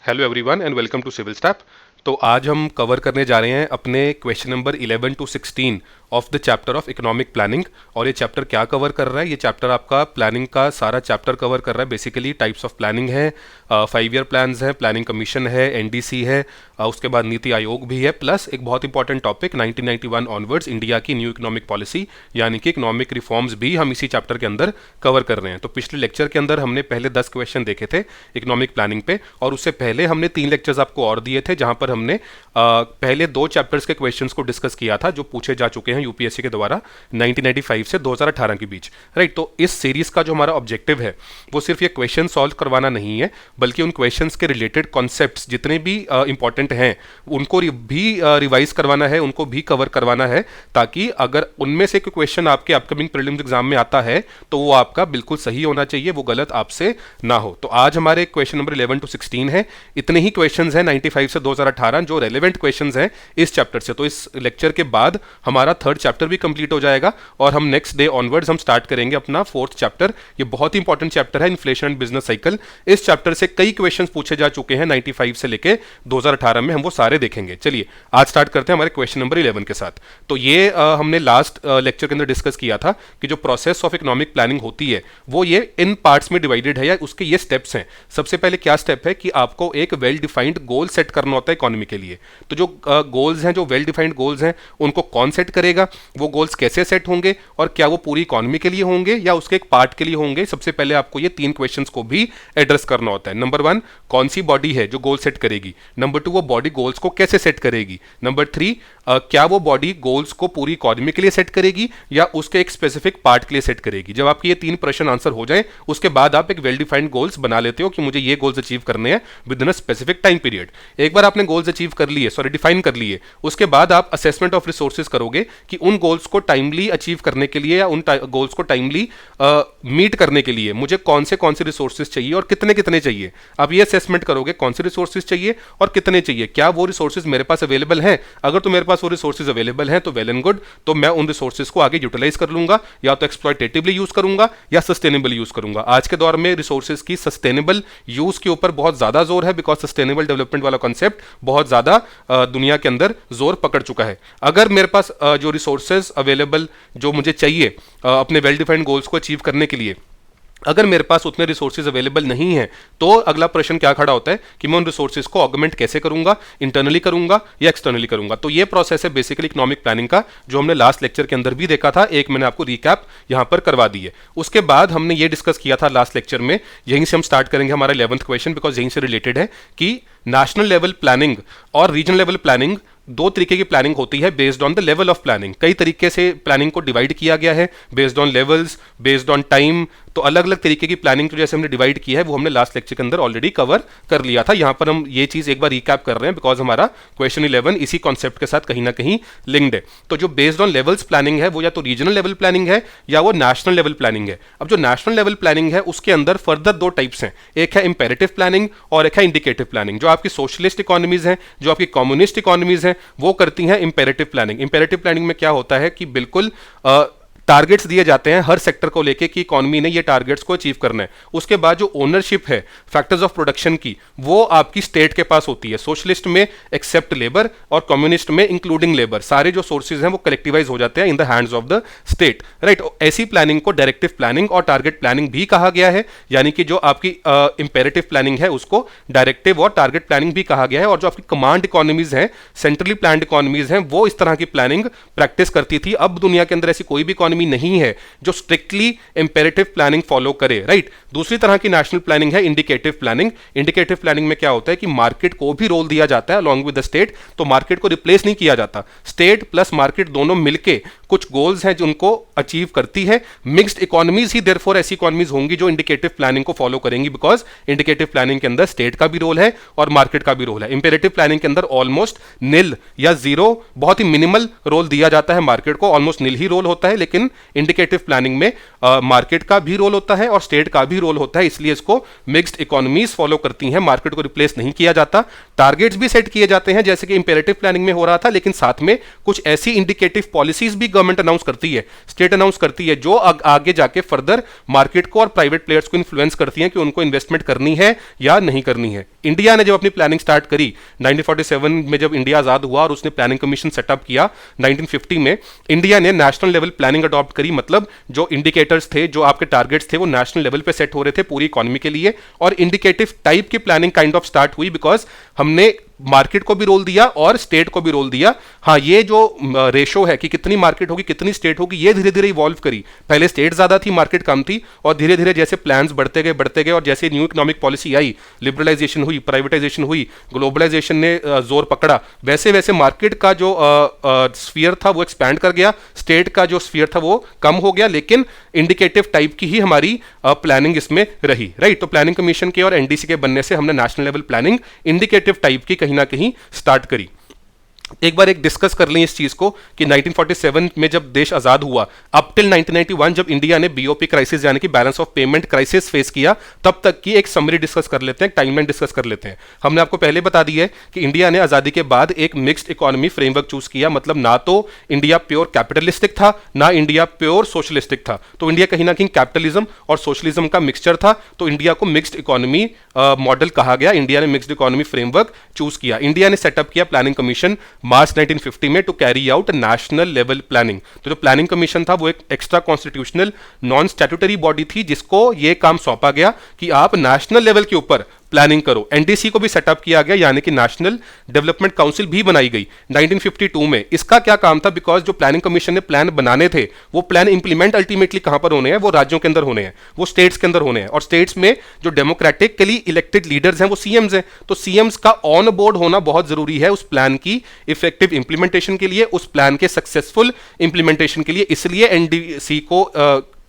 Hello everyone and welcome to civil step. तो आज हम कवर करने जा रहे हैं अपने question number 11 to 16 of the chapter of economic planning. और ये चैप्टर क्या कवर कर रहा है? ये चैप्टर आपका प्लानिंग का सारा चैप्टर कवर कर रहा है। बेसिकली टाइप्स ऑफ प्लानिंग है, 5 ईयर प्लान्स है, प्लानिंग कमीशन है, एनडीसी है, उसके बाद नीति आयोग भी है, प्लस एक बहुत इंपॉर्टेंट टॉपिक 1991 ऑनवर्ड्स इंडिया की न्यू इकोनॉमिक पॉलिसी यानी कि इकोनॉमिक रिफॉर्म्स भी हम इसी चैप्टर के अंदर कवर कर रहे हैं। तो पिछले लेक्चर के अंदर हमने पहले 10 क्वेश्चन देखे थे इकोनॉमिक प्लानिंग पे, और उससे पहले हमने 3 लेक्चर्स आपको और दिए थे जहां पर हमने पहले 2 चैप्टर्स के क्वेश्चंस को डिस्कस किया था जो पूछे जा चुके हैं यूपीएससी के द्वारा 1995 से 2018 के बीच, राइट। तो इस सीरीज का जो हमारा ऑब्जेक्टिव है वो सिर्फ ये क्वेश्चन सॉल्व करवाना नहीं है, बल्कि उन क्वेश्चंस के रिलेटेड कॉन्सेप्ट्स जितने भी इंपॉर्टेंट हैं उनको भी रिवाइज करवाना है, उनको भी कवर करवाना है, ताकि अगर उनमें से कोई क्वेश्चन आपके अपकमिंग प्रीलिम्स एग्जाम में आता है तो वो आपका बिल्कुल सही होना चाहिए, वो गलत आपसे ना हो। तो आज हमारे क्वेश्चन नंबर 11 टू 16 है। इतने ही क्वेश्चंस हैं 95 से 2018 जो रेलेवेंट क्वेश्चंस हैं इस चैप्टर से। तो इस लेक्चर के बाद हमारा 3rd चैप्टर भी कंप्लीट हो जाएगा और हम नेक्स्ट डे ऑनवर्ड्स हम स्टार्ट करेंगे अपना 4th चैप्टर। ये बहुत ही इंपॉर्टेंट चैप्टर है, इन्फ्लेशन एंड बिजनेस साइकिल। इस चैप्टर से कई क्वेश्चंस पूछे जा चुके हैं 95 से लेके 2018 में, हम वो सारे देखेंगे। चलिए आज स्टार्ट करते हैं हमारे क्वेश्चन नंबर 11 के साथ। तो ये हमने लास्ट लेक्चर के अंदर डिस्कस किया था कि जो प्रोसेस ऑफ इकोनॉमिक प्लानिंग होती है वो ये इन पार्ट्स में डिवाइडेड है, या उसके ये स्टेप्स हैं। सबसे पहले क्या स्टेप है कि आपको एक वेल डिफाइंड गोल सेट करना होता है इकोनॉमी के लिए। तो जो गोल्स हैं, जो वेल डिफाइंड गोल्स हैं, उनको कौन सेट करेगा, वो गोल्स कैसे सेट होंगे और क्या वो पूरी इकोनॉमी के लिए होंगे या उसके एक पार्ट के लिए होंगे। सबसे पहले आपको ये 3 क्वेश्चंस को भी एड्रेस करना होता है। नंबर 1, कौन सी बॉडी है जो गोल सेट करेगी। नंबर 2, वो बॉडी गोल्स को कैसे सेट करेगी। नंबर 3, क्या वो बॉडी गोल्स को पूरी इकोनॉमी के लिए सेट करेगी या उसके एक स्पेसिफिक पार्ट के लिए सेट करेगी। जब आपके ये 3 प्रश्न आंसर हो जाए उसके बाद आप एक वेल डिफाइंड गोल्स बना लेते हो कि मुझे ये गोल्स अचीव करने हैं with in a specific time period. एक बार आपने गोल्स अचीव कर लिए, सॉरी डिफाइन कर लिए, उसके बाद आप असेसमेंट ऑफ रिसोर्सेज करोगे कि उन गोल्स को टाइमली अचीव करने के लिए या उन गोल्स को टाइमली मीट करने के लिए मुझे कौन से रिसोर्सेज चाहिए और कितने कितने चाहिए। आप ये असेसमेंट करोगे कौन से रिसोर्सेज चाहिए और कितने चाहिए, क्या वो रिसोर्सेज मेरे पास अवेलेबल हैं। अगर तो मेरे पास वो रिसोर्सेज अवेलेबल हैं तो वेल एंड गुड, तो मैं उन रिसोर्सेज को आगे यूटिलाइज कर लूंगा, या तो एक्सप्लॉयटेटिवली यूज करूंगा या सस्टेनेबल यूज करूंगा। आज के दौर में रिसोर्सेज की सस्टेनेबल यूज के ऊपर बहुत ज्यादा जोर है, बिकॉज सस्टेनेबल डेवलपमेंट वाला कॉन्सेप्ट बहुत ज्यादा दुनिया के अंदर जोर पकड़ चुका है। अगर मेरे पास जो रिसोर्सेज अवेलेबल जो मुझे चाहिए अपने वेल डिफाइंड गोल्स को अचीव करने के लिए, अगर मेरे पास उतने रिसोर्सेज अवेलेबल नहीं है तो अगला प्रश्न क्या खड़ा होता है कि मैं उन रिसोर्सेज को ऑगमेंट कैसे करूंगा, इंटरनली करूंगा या एक्सटर्नली करूंगा। तो ये प्रोसेस है बेसिकली इकोनॉमिक प्लानिंग का, जो हमने लास्ट लेक्चर के अंदर भी देखा था। एक मैंने आपको रिकैप यहां पर करवा दी है। उसके बाद हमने ये डिस्कस किया था लास्ट लेक्चर में, यहीं से हम स्टार्ट करेंगे हमारा 11th क्वेश्चन, बिकॉज यहीं से रिलेटेड है कि नेशनल लेवल प्लानिंग और रीजनल लेवल प्लानिंग 2 तरीके की प्लानिंग होती है based on the level of planning. कई तरीके से प्लानिंग को डिवाइड किया गया है based on levels, based on time. तो अलग अलग तरीके की प्लानिंग तो जैसे हमने डिवाइड की है वो हमने लास्ट लेक्चर के अंदर ऑलरेडी कवर कर लिया था। यहां पर हम ये चीज एक बार रिकैप कर रहे हैं बिकॉज हमारा क्वेश्चन 11 इसी कॉन्सेप्ट के साथ कहीं ना कहीं लिंक्ड है। तो जो बेस्ड ऑन लेवल्स प्लानिंग है वो या तो रीजनल लेवल प्लानिंग है या वो नेशनल लेवल प्लानिंग है। अब जो नेशनल लेवल प्लानिंग है उसके अंदर फर्दर 2 टाइप्स हैं, एक है इंपेरेटिव प्लानिंग और एक है इंडिकेटिव प्लानिंग। जो आपकी सोशलिस्ट इकोनॉमीज हैं, जो आपकी कम्युनिस्ट इकोनॉमीज हैं, वो करती हैं इंपेरेटिव प्लानिंग। इंपेरेटिव प्लानिंग में क्या होता है कि बिल्कुल टारगेट्स दिए जाते हैं हर सेक्टर को लेके कि इकोनॉमी ने ये टारगेट्स को अचीव करना है। उसके बाद जो ओनरशिप है फैक्टर्स ऑफ प्रोडक्शन की, वो आपकी स्टेट के पास होती है। सोशलिस्ट में एक्सेप्ट लेबर और कम्युनिस्ट में इंक्लूडिंग लेबर, सारे जो सोर्सेज हैं वो कलेक्टिवाइज हो जाते हैं in the hands of the state, right. ऐसी प्लानिंग को डायरेक्टिव प्लानिंग और टारगेट प्लानिंग भी कहा गया है, यानी कि जो आपकी इंपेरेटिव प्लानिंग है उसको डायरेक्टिव और टारगेट प्लानिंग भी कहा गया है। और जो आपकी कमांड इकोनॉमीज हैं, सेंट्रली प्लान्ड इकोनॉमीज हैं, वो इस तरह की प्लानिंग प्रैक्टिस करती थी। अब दुनिया के अंदर ऐसी कोई भी इकोनॉमी नहीं है जो स्ट्रिक्टली इंपेरेटिव प्लानिंग फॉलो करे, राइट। दूसरी तरह की नेशनल प्लानिंग है इंडिकेटिव प्लानिंग। इंडिकेटिव प्लानिंग में क्या होता है कि मार्केट को भी रोल दिया जाता है अलॉन्ग विद द स्टेट, तो मार्केट को रिप्लेस नहीं किया जाता। स्टेट प्लस मार्केट दोनों मिलके कुछ गोल्स हैं जिनको अचीव करती है। मिक्स्ड इकोनॉमीज ही देयरफॉर ऐसी इकोनॉमीज होंगी जो इंडिकेटिव प्लानिंग को फॉलो करेंगी, बिकॉज इंडिकेटिव प्लानिंग के अंदर स्टेट का भी रोल है और मार्केट का भी रोल है। इंपेरेटिव प्लानिंग के अंदर ऑलमोस्ट निल या जीरो, बहुत ही मिनिमल रोल दिया जाता है मार्केट को, ऑलमोस्ट निल ही रोल होता है, लेकिन लेकिन इंडिकेटिव प्लानिंग में मार्केट का भी रोल होता है और स्टेट का भी रोल होता है, इसलिए इसको मिक्स्ड इकोनॉमीज फॉलो करती हैं, मार्केट को रिप्लेस नहीं किया जाता। टारगेट्स भी सेट किए जाते हैं जैसे कि इंपेरेटिव प्लानिंग में हो रहा था, लेकिन साथ में कुछ ऐसी इंडिकेटिव पॉलिसीज भी गवर्नमेंट अनाउंस करती है, स्टेट अनाउंस करती है, जो आगे जाके फर्दर मार्केट को और प्राइवेट प्लेयर्स को इन्फ्लुएंस करती हैं कि उनको इन्वेस्टमेंट करनी है या नहीं करनी है। इंडिया ने जब अपनी प्लानिंग स्टार्ट करी 1947 में, जब इंडिया आजाद हुआ और उसने प्लानिंग कमीशन सेटअप किया 1950 में, इंडिया ने नेशनल लेवल प्लानिंग अडॉप्ट करी, मतलब जो इंडिकेटर्स थे, जो आपके टारगेट्स थे, वो नेशनल लेवल पे सेट हो रहे थे पूरी इकोनॉमी के लिए, और इंडिकेटिव टाइप की प्लानिंग काइंड ऑफ स्टार्ट हुई बिकॉज हमने मार्केट को भी रोल दिया और स्टेट को भी रोल दिया। हाँ, ये जो रेशो है कि कितनी मार्केट होगी कितनी स्टेट होगी, ये धीरे धीरे इवॉल्व करी। पहले स्टेट ज्यादा थी, मार्केट कम थी, और धीरे धीरे जैसे प्लान्स बढ़ते गए और जैसे न्यू इकोनॉमिक पॉलिसी आई, लिबरलाइजेशन हुई, प्राइवेटाइजेशन हुई, ग्लोबलाइजेशन ने जोर पकड़ा, वैसे वैसे मार्केट का जो स्फीयर था वो एक्सपैंड कर गया, स्टेट का जो स्फीयर था वो कम हो गया, लेकिन इंडिकेटिव टाइप की ही हमारी प्लानिंग इसमें रही, राइट। तो प्लानिंग कमीशन के और एनडीसी के बनने से हमने national level planning indicative type की कहीं ना कहीं स्टार्ट करी। एक बार एक डिस्कस कर लें इस चीज को कि 1947 में जब देश आजाद हुआ, अप टिल 1991 जब इंडिया ने बीओपी क्राइसिस यानी कि balance of payment crisis face किया, तब तक की एक समरी डिस्कस कर लेते हैं, टाइमलाइन डिस्कस कर लेते हैं। हमने आपको पहले बता दिया है कि इंडिया ने आजादी के बाद एक मिक्स्ड इकोनॉमी फ्रेमवर्क चूज किया, मतलब ना तो इंडिया प्योर कैपिटलिस्टिक था, ना इंडिया प्योर सोशलिस्टिक था, तो इंडिया कहीं ना कहीं कैपिटलिज्म और सोशलिज्म का मिक्सचर था, तो इंडिया को मिक्स्ड इकोनॉमी मॉडल कहा गया। इंडिया ने मिक्स्ड इकोनॉमी फ्रेमवर्क चूज किया। इंडिया ने सेटअप किया प्लानिंग कमीशन मार्च 1950 में to carry out national level planning. तो जो प्लानिंग कमीशन था वो एक extra constitutional non statutory body थी, जिसको ये काम सौंपा गया कि आप नेशनल लेवल के ऊपर प्लानिंग करो। एनडीसी को भी सेटअप किया गया, यानी कि नेशनल डेवलपमेंट काउंसिल भी बनाई गई 1952 में। इसका क्या काम था, बिकॉज जो प्लानिंग कमीशन ने प्लान बनाने थे वो प्लान इंप्लीमेंट अल्टीमेटली कहां पर होने हैं, वो राज्यों के अंदर होने हैं, वो स्टेट्स के अंदर होने हैं, और स्टेट्स में जो डेमोक्रेटिकली इलेक्टेड लीडर्स हैं वो सीएम्स हैं, तो सीएम्स का ऑन बोर्ड होना बहुत जरूरी है उस प्लान की इफेक्टिव इंप्लीमेंटेशन के लिए, उस प्लान के सक्सेसफुल इंप्लीमेंटेशन के लिए। इसलिए एनडीसी को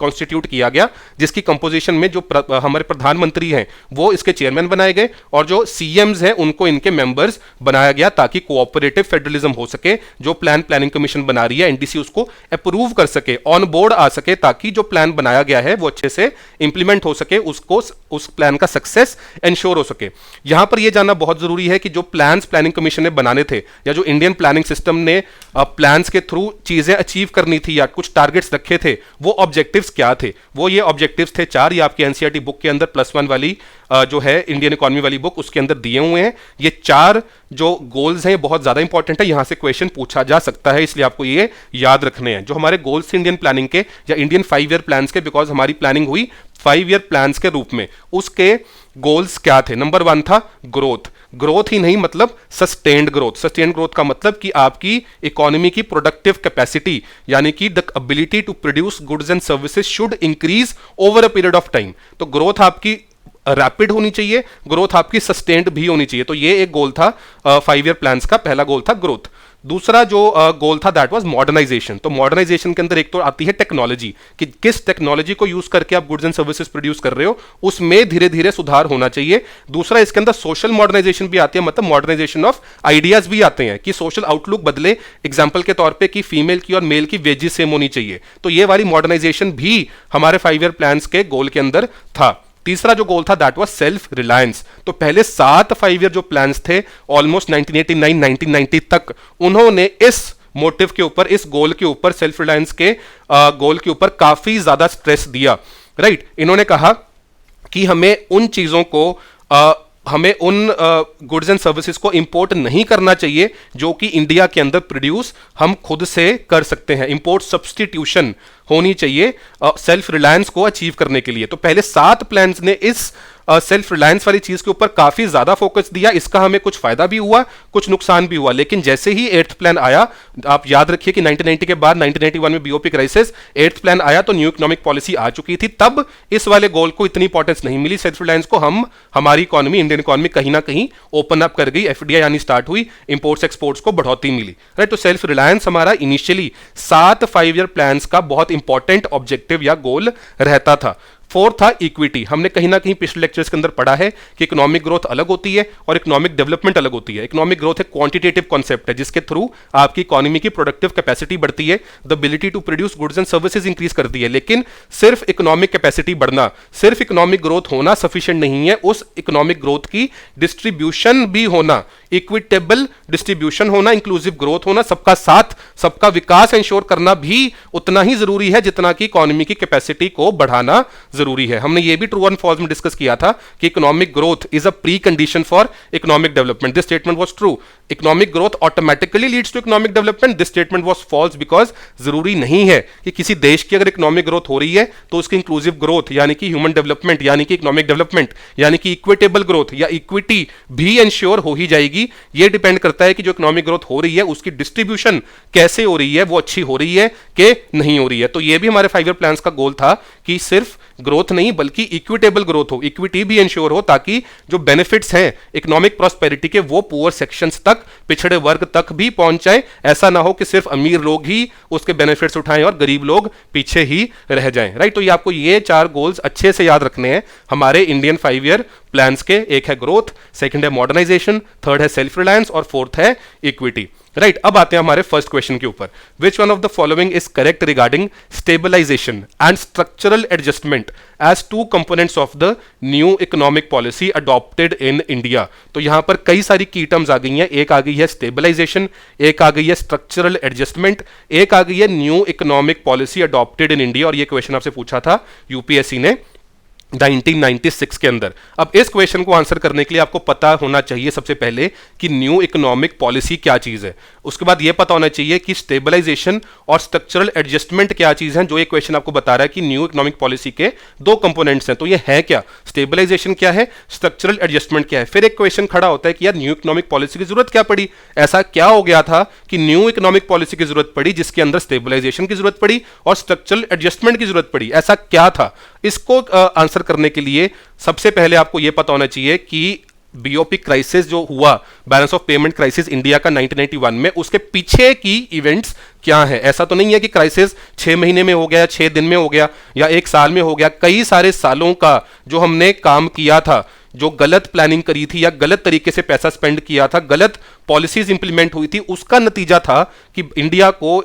कॉन्स्टिट्यूट किया गया, जिसकी कंपोजिशन में जो हमारे प्रधानमंत्री हैं वो इसके चेयरमैन बनाए गए, और जो सीएम्स हैं उनको इनके मेंबर्स बनाया गया, ताकि कोऑपरेटिव फेडरलिज्म हो सके। जो प्लानिंग कमीशन बना रही है एनडीसी उसको अप्रूव कर सके, ऑन बोर्ड आ सके, ताकि जो प्लान बनाया गया है वो अच्छे से इंप्लीमेंट हो सके, उसको उस प्लान का सक्सेस इंश्योर हो सके। यहां पर यह जानना बहुत जरूरी है कि जो प्लान्स प्लानिंग कमीशन ने बनाने थे, या जो इंडियन प्लानिंग सिस्टम ने प्लान्स के थ्रू चीजें अचीव करनी थी या कुछ टारगेट्स रखे थे, वो ऑब्जेक्टिव्स क्या थे। वो ये ऑब्जेक्टिव्स थे 4, ये आपकी एनसीईआरटी बुक के अंदर +1 वाली जो है इंडियन इकोनॉमी वाली बुक, उसके अंदर दिए हुए हैं। ये 4 जो गोल्स हैं ये बहुत ज्यादा इंपॉर्टेंट है, यहां से क्वेश्चन पूछा जा सकता है, इसलिए आपको ये याद रखने हैं। जो हमारे गोल्स थे इंडियन प्लानिंग के या इंडियन 5 ईयर प्लान्स के, बिकॉज हमारी प्लानिंग हुई 5 ईयर प्लान्स के रूप में, उसके गोल्स क्या थे। नंबर 1 था ग्रोथ। ग्रोथ ही नहीं, मतलब सस्टेन्ड ग्रोथ। सस्टेन्ड ग्रोथ का मतलब कि आपकी इकोनॉमी की प्रोडक्टिव कैपेसिटी, यानी कि the ability to produce goods and services should increase over a period of time. तो ग्रोथ आपकी रैपिड होनी चाहिए, ग्रोथ आपकी सस्टेन्ड भी होनी चाहिए। तो ये एक गोल था 5 ईयर प्लान्स का, पहला गोल था ग्रोथ। दूसरा जो गोल था दैट वाज मॉडर्नाइजेशन। तो मॉडर्नाइजेशन के अंदर एक तो आती है टेक्नोलॉजी, कि किस टेक्नोलॉजी को यूज करके आप गुड्स एंड सर्विसेज प्रोड्यूस कर रहे हो, उसमें धीरे धीरे सुधार होना चाहिए। दूसरा इसके अंदर सोशल मॉडर्नाइजेशन भी आती है, मतलब मॉडर्नाइजेशन ऑफ आइडियाज भी आते हैं, कि सोशल आउटलुक बदले। एग्जाम्पल के तौर पर कि फीमेल की और मेल की वेजेस सेम होनी चाहिए, तो ये वाली मॉडर्नाइजेशन भी हमारे 5 ईयर प्लान्स के गोल के अंदर था। तीसरा जो गोल था दैट वाज सेल्फ रिलायंस। तो पहले 7 5 ईयर जो प्लान्स थे ऑलमोस्ट 1989 1990 तक, उन्होंने इस मोटिव के ऊपर, इस गोल के ऊपर, सेल्फ रिलायंस के गोल के ऊपर काफी ज्यादा स्ट्रेस दिया, राइट। इन्होंने कहा कि हमें उन चीजों को हमें उन गुड्स एंड सर्विसेज को इंपोर्ट नहीं करना चाहिए जो कि इंडिया के अंदर प्रोड्यूस हम खुद से कर सकते हैं। इंपोर्ट सब्सटीट्यूशन होनी चाहिए सेल्फ रिलायंस को अचीव करने के लिए। तो पहले 7 प्लान्स ने इस सेल्फ रिलायंस वाली चीज के ऊपर काफी ज्यादा फोकस दिया। इसका हमें कुछ फायदा भी हुआ, कुछ नुकसान भी हुआ, लेकिन जैसे ही 8th प्लान आया, आप याद रखिए कि 1990 के बाद 1991 में बीओपी क्राइसिस, 8th प्लान आया तो न्यू इकोनॉमिक पॉलिसी आ चुकी थी, तब इस वाले गोल को इतनी इंपॉर्टेंस नहीं मिली। सेल्फ रिलायंस को हमारी इकोनॉमी, इंडियन इकोनॉमी कहीं ना कहीं ओपन अप कर गई, एफडीआई यानी स्टार्ट हुई, इंपोर्ट्स एक्सपोर्ट्स को बढ़ोतरी मिली, राइट। तो सेल्फ रिलायंस हमारा इनिशियली 7 5 ईयर प्लान्स का बहुत इंपॉर्टेंट ऑब्जेक्टिव या गोल रहता था। फोर्थ था इक्विटी। हमने कहीं ना कहीं पिछले लेक्चर्स के अंदर पढ़ा है कि इकोनॉमिक ग्रोथ अलग होती है और इकोनॉमिक डेवलपमेंट अलग होती है। इकोनॉमिक ग्रोथ एक क्वांटिटेटिव कॉन्सेप्ट है जिसके थ्रू आपकी इकोनॉमी की प्रोडक्टिव कैपेसिटी बढ़ती है, the ability to produce goods and services increase करती है। लेकिन सिर्फ इकोनॉमिक कैपेसिटी बढ़ना, सिर्फ इकोनॉमिक ग्रोथ होना सफिशिएंट नहीं है, उस इकोनॉमिक ग्रोथ की डिस्ट्रीब्यूशन भी होना, इक्विटेबल डिस्ट्रीब्यूशन होना, इंक्लूसिव ग्रोथ होना, सबका साथ सबका विकास इंश्योर करना भी उतना ही जरूरी है जितना कि इकोनॉमी की कैपेसिटी को बढ़ाना जरूरी है। हमने ये भी ट्रू एंड फॉल्स में डिस्कस किया था कि economic growth is a pre condition for economic development. This statement was true, economic growth automatically leads to economic development. This statement was false because जरूरी नहीं है कि किसी देश की अगर इकोनॉमिक ग्रोथ हो रही है तो उसकी इंक्लूसिव ग्रोथ यानी कि ह्यूमन डेवलपमेंट यानी कि इकोनॉमिक डेवलपमेंट यानी कि इक्विटेबल ग्रोथ या इक्विटी भी इंश्योर हो ही जाएगी। ये डिपेंड करता है कि जो इकोनॉमिक ग्रोथ हो रही है उसकी डिस्ट्रीब्यूशन कैसे हो रही है, वो अच्छी हो रही है कि नहीं हो रही है। तो ये भी हमारे 5 ईयर प्लान्स का गोल था कि सिर्फ ग्रोथ नहीं बल्कि इक्विटेबल ग्रोथ हो, इक्विटी भी इंश्योर हो, ताकि जो बेनिफिट्स हैं इकोनॉमिक प्रॉस्पेरिटी के वो पुअर सेक्शंस तक, पिछड़े वर्ग तक भी पहुंच जाएं। ऐसा ना हो कि सिर्फ अमीर लोग ही उसके बेनिफिट्स उठाएं और गरीब लोग पीछे ही रह जाएं। राइट, तो ये आपको ये 4 गोल्स अच्छे से याद रखने हैं हमारे इंडियन 5 ईयर प्लान्स के। एक है ग्रोथ, सेकंड है मॉडर्नाइजेशन, थर्ड है सेल्फ रिलायंस और फोर्थ है इक्विटी। राइट, अब आते हैं हमारे फर्स्ट क्वेश्चन के ऊपर। Which one of the following is correct regarding stabilisation and structural adjustment as 2 components of the new economic policy adopted in India. तो यहां पर कई सारी की टर्म्स आ गई हैं। एक आ गई है स्टेबलाइजेशन, एक आ गई है स्ट्रक्चरल एडजस्टमेंट, एक आ गई है new economic policy adopted in India. और ये क्वेश्चन आपसे पूछा था यूपीएससी ने 1996 के अंदर। अब इस क्वेश्चन को आंसर करने के लिए आपको पता होना चाहिए सबसे पहले कि न्यू इकोनॉमिक पॉलिसी क्या चीज है, उसके बाद यह पता होना चाहिए कि स्टेबलाइजेशन और स्ट्रक्चरल एडजस्टमेंट क्या चीज है। जो ये क्वेश्चन आपको बता रहा है कि न्यू इकोनॉमिक पॉलिसी के 2 कंपोनेंट्स हैं, तो ये है क्या, स्टेबलाइजेशन क्या है, स्ट्रक्चरल एडजस्टमेंट क्या है। फिर एक क्वेश्चन खड़ा होता है कि यार न्यू इकोनॉमिक पॉलिसी की जरूरत क्या पड़ी, ऐसा क्या हो गया था कि न्यू इकोनॉमिक पॉलिसी की जरूरत पड़ी जिसके अंदर स्टेबलाइजेशन की जरूरत पड़ी और स्ट्रक्चरल एडजस्टमेंट की जरूरत पड़ी, ऐसा क्या था। इसको आंसर करने के लिए सबसे पहले आपको यह पता होना चाहिए कि बीओपी क्राइसिस जो हुआ, balance of payment crisis India का 1991 में, उसके पीछे की इवेंट्स क्या है। ऐसा तो नहीं है कि क्राइसिस 6 महीने में हो गया, 6 दिन में हो गया या 1 साल में हो गया। कई सारे सालों का जो हमने काम किया था, जो गलत प्लानिंग करी थी या गलत तरीके से पैसा स्पेंड किया था, गलत पॉलिसीज इंप्लीमेंट हुई थी, उसका नतीजा था कि इंडिया को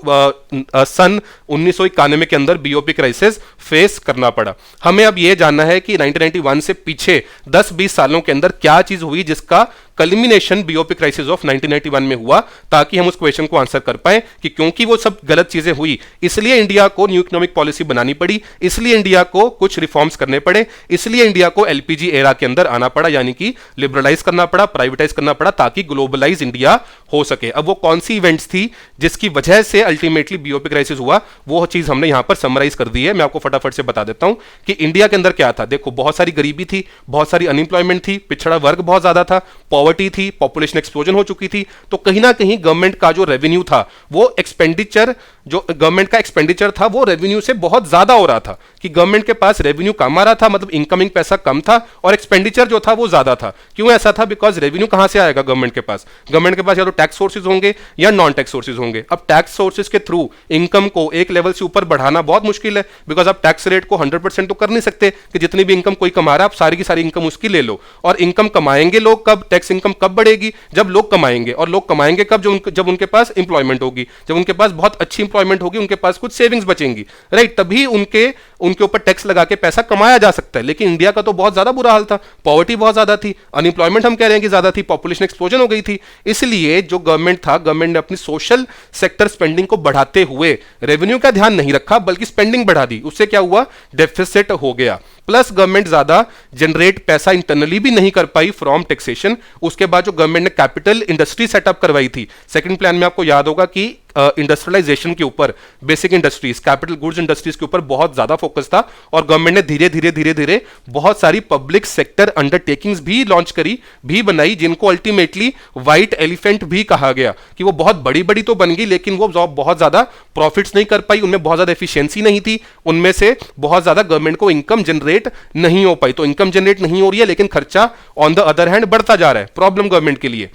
सन 1991 के अंदर बीओपी क्राइसिस फेस करना पड़ा। हमें अब यह जानना है कि 1991 से पीछे 10-20 सालों के अंदर क्या चीज हुई जिसका कल्मिनेशन बीओपी क्राइसिस ऑफ 1991 में हुआ, ताकि हम उस क्वेश्चन को आंसर कर पाए कि क्योंकि वो सब गलत चीजें हुई इसलिए इंडिया को न्यू इकोनॉमिक पॉलिसी बनानी पड़ी, इसलिए इंडिया को कुछ रिफॉर्म्स करने पड़े, इसलिए इंडिया को एलपीजी एरा के अंदर आना पड़ा, यानी कि लिबरलाइज करना पड़ा, प्राइवेटाइज करना पड़ा, ताकि ग्लोबलाइज इंडिया हो सके। अब वो कौन सी इवेंट्स थी जिसकी वजह से अल्टीमेटली बीओपी क्राइसिस हुआ, वो चीज हमने यहां पर समराइज कर दी है। मैं आपको फटाफट से बता देता हूं कि इंडिया के अंदर क्या था। देखो, बहुत सारी गरीबी थी, बहुत सारी अनएम्प्लॉयमेंट थी, पिछड़ा वर्ग बहुत ज्यादा था, पॉवर्टी थी, पॉपुलेशन एक्सप्लोजन हो चुकी थी। तो कहीं ना कहीं गवर्नमेंट का जो रेवेन्यू था, वो एक्सपेंडिचर, जो गवर्नमेंट का एक्सपेंडिचर था वो रेवेन्यू से बहुत ज्यादा हो रहा था, कि गवर्नमेंट के पास रेवेन्यू कम आ रहा था, मतलब इनकमिंग पैसा कम था और एक्सपेंडिचर जो था वो ज्यादा था। क्यों ऐसा था? बिकॉज रेवेन्यू कहां से आएगा गवर्नमेंट के पास? गवर्नमेंट के पास या तो टैक्स सोर्सेज होंगे या नॉन टैक्स सोर्सेज होंगे। अब टैक्स सोर्सेज के थ्रू इनकम को एक लेवल से ऊपर बढ़ाना बहुत मुश्किल है, बिकॉज आप टैक्स रेट को 100% तो कर नहीं सकते कि जितनी भी इनकम कोई कमा रहा है आप सारी की सारी इनकम उसकी ले लो। और इनकम कमाएंगे लोग कब? टैक्स इनकम कब बढ़ेगी? जब लोग कमाएंगे। और लोग कमाएंगे कब? जब उनके पास इंप्लॉयमेंट होगी, जब उनके पास बहुत अच्छी इंप्लॉयमेंट होगी, उनके पास कुछ सेविंग्स बचेंगी, राइट, तभी उनके ऊपर टैक्स लगा के पैसा कमाया जा सकता है। लेकिन इंडिया का तो बहुत ज्यादा बुरा हाल था, पॉवर्टी बहुत ज्यादा थी, अनएम्प्लॉयमेंट हम कह रहे हैं कि ज्यादा थी, पॉपुलेशन एक्सप्लोजन हो गई थी। इसलिए जो गवर्नमेंट था, गवर्नमेंट ने अपनी सोशल सेक्टर स्पेंडिंग को बढ़ाते हुए रेवेन्यू का ध्यान नहीं रखा बल्कि स्पेंडिंग बढ़ा दी। उससे क्या हुआ? डेफिसिट हो गया। प्लस गवर्नमेंट ज्यादा जनरेट पैसा इंटरनली भी नहीं कर पाई फ्रॉम टैक्सेशन। उसके बाद जो गवर्नमेंट ने कैपिटल इंडस्ट्री सेटअप करवाई थी, सेकंड प्लान में आपको याद होगा कि इंडस्ट्रियलाइजेशन के ऊपर, basic industries, capital goods industries के ऊपर बहुत ज्यादा फोकस था और गवर्नमेंट ने धीरे धीरे बहुत सारी पब्लिक सेक्टर अंडरटेकिंग्स भी लॉन्च करी, भी बनाई, जिनको अल्टीमेटली व्हाइट एलिफेंट भी कहा गया, कि वो बहुत बड़ी बड़ी तो बन गई लेकिन वो बहुत ज्यादा प्रॉफिट्स नहीं कर पाई, उनमें बहुत ज्यादा एफिशिएंसी नहीं थी, उनमें से बहुत ज्यादा गवर्नमेंट को इनकम जनरेट नहीं हो पाई। तो इनकम जनरेट नहीं हो रही है लेकिन खर्चा ऑन द अदर हैंड बढ़ता जा रहा है, प्रॉब्लम गवर्नमेंट के लिए।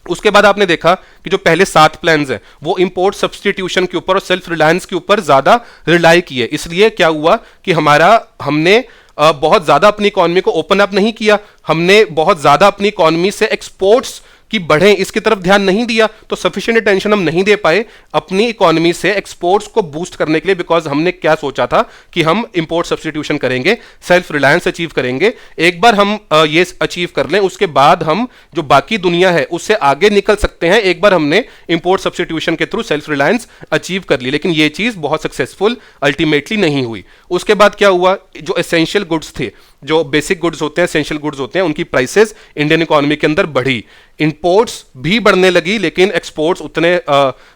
उसके बाद आपने देखा कि जो पहले 7 प्लान्स हैं वो इंपोर्ट सब्स्टिट्यूशन के ऊपर और सेल्फ रिलायंस के ऊपर ज्यादा रिलाई किए, इसलिए क्या हुआ कि हमने बहुत ज्यादा अपनी इकोनॉमी को ओपन अप नहीं किया, हमने बहुत ज्यादा अपनी इकोनॉमी से एक्सपोर्ट्स की बढ़े इसकी तरफ ध्यान नहीं दिया, तो सफिशिएंट अटेंशन हम नहीं दे पाए अपनी इकोनॉमी से एक्सपोर्ट्स को बूस्ट करने के लिए, बिकॉज हमने क्या सोचा था कि हम इंपोर्ट सब्स्टिट्यूशन करेंगे, सेल्फ रिलायंस अचीव करेंगे। एक बार हम ये अचीव कर लें उसके बाद हम जो बाकी दुनिया है उससे आगे निकल सकते हैं। एक बार हमने इंपोर्ट सब्स्टिट्यूशन के थ्रू सेल्फ रिलायंस अचीव कर ली, लेकिन ये चीज बहुत सक्सेसफुल अल्टीमेटली नहीं हुई। उसके बाद क्या हुआ, जो एसेंशियल गुड्स थे, जो बेसिक गुड्स होते हैं, एसेंशियल गुड्स होते हैं, उनकी प्राइसेस इंडियन इकोनॉमी के अंदर बढ़ी, इंपोर्ट्स भी बढ़ने लगी लेकिन एक्सपोर्ट्स उतने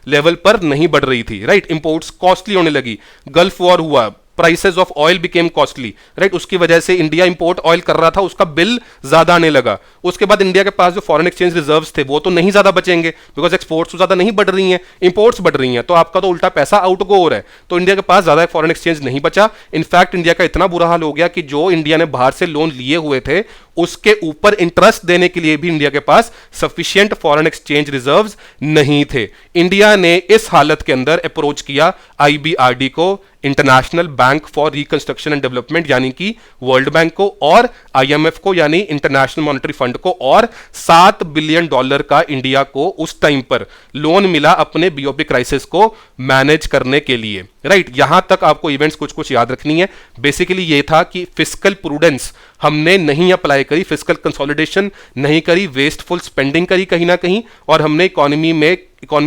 लेवल पर नहीं बढ़ रही थी, राइट। इंपोर्ट्स कॉस्टली होने लगी, गल्फ वॉर हुआ, prices of oil became costly, right. उसकी वजह से इंडिया इंपोर्ट ऑयल कर रहा था, उसका बिल ज्यादा आने लगा। उसके बाद इंडिया के पास जो फॉरेन एक्सचेंज रिजर्व्स थे वो तो नहीं ज्यादा बचेंगे, बिकॉज एक्सपोर्ट्स तो ज्यादा नहीं बढ़ रही हैं, इंपोर्ट्स बढ़ रही हैं, तो आपका तो उल्टा पैसा आउट गो हो रहा है, तो इंडिया के पास ज्यादा फॉरेन एक्सचेंज नहीं बचा। इनफैक्ट इंडिया का इतना बुरा हाल हो गया कि जो इंडिया ने बाहर से लोन लिए हुए थे उसके ऊपर इंटरेस्ट देने के लिए भी इंडिया के पास सफिशिएंट फॉरेन एक्सचेंज रिजर्व्स नहीं थे। इंडिया ने इस हालत के अंदर अप्रोच किया IBRD को, international bank for reconstruction and development यानी कि वर्ल्ड बैंक को, और IMF को यानी इंटरनेशनल मॉनेटरी फंड को, और $7 बिलियन का इंडिया को उस टाइम पर लोन मिला अपने BOP क्राइसिस को मैनेज करने के लिए, राइट। यहां तक आपको इवेंट्स कुछ कुछ याद रखनी है। बेसिकली ये था कि फिस्कल प्रूडेंस हमने नहीं अप्लाई करी, फिस्कल कंसोलिडेशन नहीं करी, वेस्टफुल स्पेंडिंग करी कहीं ना कहीं, और हमने इकोनॉमी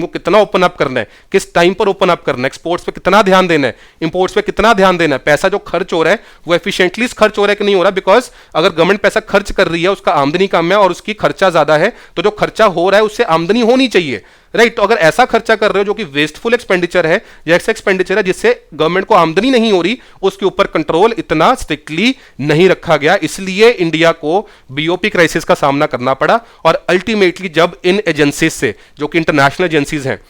को कितना ओपन अप करना है, किस टाइम पर ओपन अप करना है, एक्सपोर्ट्स पे कितना ध्यान देना है, इंपोर्ट्स पे कितना ध्यान देना है, पैसा जो खर्च हो रहा है वो एफिशिएंटली खर्च हो रहा है कि नहीं हो रहा। बिकॉज अगर गवर्नमेंट पैसा खर्च कर रही है, उसका आमदनी कम है और उसकी खर्चा ज्यादा है, तो जो खर्चा हो रहा है उससे आमदनी होनी चाहिए, राइट। तो अगर ऐसा खर्चा कर रहे हो जो कि वेस्टफुल एक्सपेंडिचर है या ऐसा एक्सपेंडिचर है जिससे गवर्नमेंट को आमदनी नहीं हो रही, उसके ऊपर कंट्रोल इतना स्ट्रिक्टली नहीं रखा गया, इसलिए इंडिया को BOP क्राइसिस का सामना करना पड़ा। और अल्टीमेटली जब इन एजेंसीज से, जो कि इंटरनेशनल एजेंसीज हैं,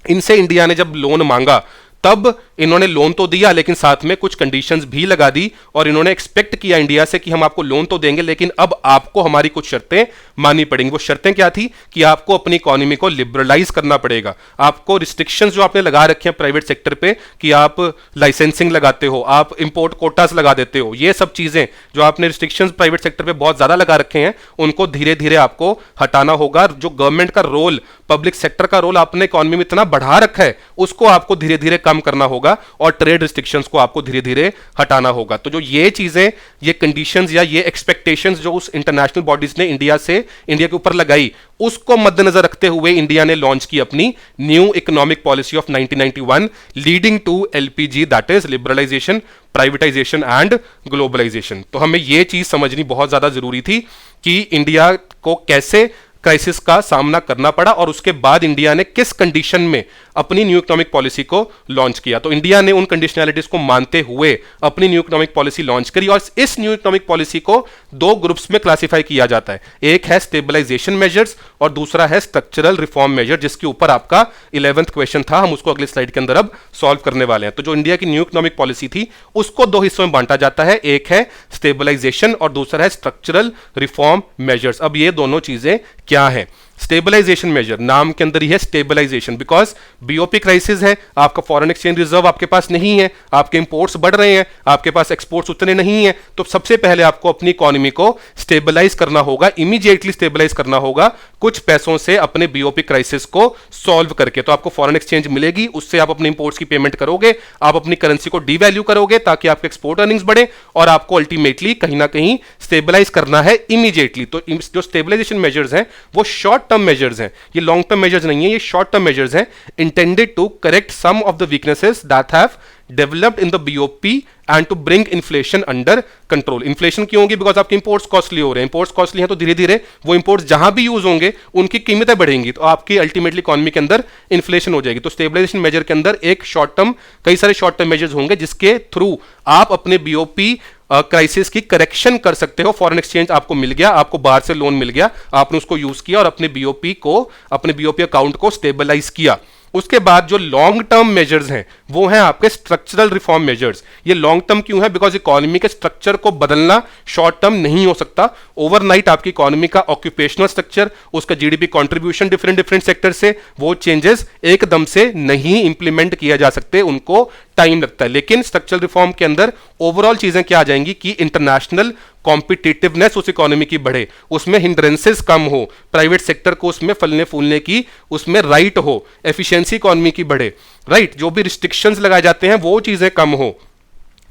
इनसे इंडिया ने जब लोन मांगा, तब इन्होंने लोन तो दिया लेकिन साथ में कुछ कंडीशंस भी लगा दी, और इन्होंने एक्सपेक्ट किया इंडिया से कि हम आपको लोन तो देंगे लेकिन अब आपको हमारी कुछ शर्तें माननी पड़ेंगी। वो शर्तें क्या थी कि आपको अपनी इकोनॉमी को लिबरलाइज करना पड़ेगा, आपको रिस्ट्रिक्शंस जो आपने लगा रखे हैं प्राइवेट सेक्टर पे कि आप लाइसेंसिंग लगाते हो, आप इंपोर्ट कोटास लगा देते हो, ये सब चीजें जो आपने रिस्ट्रिक्शंस प्राइवेट सेक्टर पे बहुत ज्यादा लगा रखे हैं, उनको धीरे धीरे आपको हटाना होगा। जो गवर्नमेंट का रोल, पब्लिक सेक्टर का रोल आपने इकोनॉमी में इतना बढ़ा रखा है, उसको आपको धीरे धीरे कम करना होगा, और ट्रेड रिस्ट्रिक्शंस को आपको धीरे धीरे हटाना होगा। तो जो ये चीजें, ये कंडीशंस या ये एक्सपेक्टेशंस जो उस इंटरनेशनल बॉडीज ने इंडिया के ऊपर लगाई, उसको मद्देनजर रखते हुए इंडिया ने लॉन्च की अपनी new economic policy of 1991 leading to LPG, that is liberalisation, privatisation and globalisation. तो हमें यह चीज समझनी बहुत ज्यादा जरूरी थी कि इंडिया को कैसे क्राइसिस का सामना करना पड़ा और उसके बाद इंडिया ने किस कंडीशन में अपनी न्यू इकोनॉमिक पॉलिसी को लॉन्च किया। तो इंडिया ने उन कंडीशनैलिटीज को मानते हुए अपनी न्यू इकोनॉमिक पॉलिसी लॉन्च करी, और इस न्यू इकोनॉमिक पॉलिसी को 2 ग्रुप्स में क्लासिफाई किया जाता है। एक है स्टेबलाइजेशन मेजर्स और दूसरा है स्ट्रक्चरल रिफॉर्म मेजर, जिसके ऊपर आपका 11th क्वेश्चन था। हम उसको अगले स्लाइड के अंदर अब सॉल्व करने वाले हैं। तो जो इंडिया की न्यू इकोनॉमिक पॉलिसी थी उसको 2 हिस्सों में बांटा जाता है, एक है स्टेबलाइजेशन और दूसरा है स्ट्रक्चरल रिफॉर्म मेजर्स। अब ये दोनों चीजें क्या है? स्टेबलाइजेशन मेजर, नाम के अंदर ही है स्टेबलाइजेशन, बिकॉज BOP क्राइसिस है, आपका फॉरेन एक्सचेंज रिजर्व आपके पास नहीं है, आपके इंपोर्ट्स बढ़ रहे हैं, आपके पास एक्सपोर्ट्स उतने नहीं है, तो सबसे पहले आपको अपनी इकोनॉमी को स्टेबलाइज करना होगा, इमीडिएटली स्टेबलाइज करना होगा कुछ पैसों से अपने BOP क्राइसिस को सॉल्व करके। तो आपको फॉरेन एक्सचेंज मिलेगी, उससे आप अपने इंपोर्ट्स की पेमेंट करोगे, आप अपनी करेंसी को डीवैल्यू करोगे ताकि आपके एक्सपोर्ट अर्निंग्स बढ़े, और आपको अल्टीमेटली कहीं ना कहीं स्टेबलाइज करना है इमीडिएटली। तो जो स्टेबलाइजेशन मेजर्स हैं वो शॉर्ट टर्म मेजर्स हैं, ये लॉन्ग टर्म मेजर्स नहीं है, ये शॉर्ट टर्म मेजर्स हैं, intended to correct some of the weaknesses that have developed in the BOP and to bring inflation under control. Inflation क्यों होगी? बिकॉज आपके इंपोर्ट्स कॉस्टली हो रहे हैं, इंपोर्ट्स कॉस्टली हैं तो धीरे धीरे वो इंपोर्ट्स जहां भी यूज होंगे उनकी कीमतें बढ़ेंगी, तो आपकी अल्टीमेटली इकोनॉमी के अंदर इन्फ्लेशन हो जाएगी। तो स्टेबलाइजेशन मेजर के अंदर एक शॉर्ट टर्म, कई सारे शॉर्ट टर्म मेजर्स होंगे जिसके थ्रू आप अपने BOP क्राइसिस की करेक्शन कर सकते हो। फॉरेन एक्सचेंज आपको मिल गया, आपको बाहर से लोन मिल गया, आपने उसको यूज किया और अपने BOP अकाउंट को स्टेबलाइज किया। उसके बाद जो लॉन्ग टर्म मेजर्स हैं वो हैं आपके स्ट्रक्चरल रिफॉर्म मेजर्स। ये लॉन्ग टर्म क्यों है? बिकॉज इकोनॉमी के स्ट्रक्चर को बदलना शॉर्ट टर्म नहीं हो सकता। ओवरनाइट आपकी इकोनॉमी का ऑक्यूपेशनल स्ट्रक्चर, उसका GDP contribution different different sector से, वो चेंजेस एकदम से नहीं इंप्लीमेंट किया जा सकते, उनको टाइम लगता है। लेकिन स्ट्रक्चरल रिफॉर्म के अंदर ओवरऑल चीजें क्या आ जाएंगी कि इंटरनेशनल कॉम्पिटिटिवनेस उस इकोनॉमी की बढ़े, उसमें हिंड्रेंसेस कम हो, प्राइवेट सेक्टर को उसमें फलने फूलने की उसमें राइट हो, एफिशिएंसी इकोनॉमी की बढ़े, राइट। जो भी रिस्ट्रिक्शंस लगाए जाते हैं वो चीजें कम हो।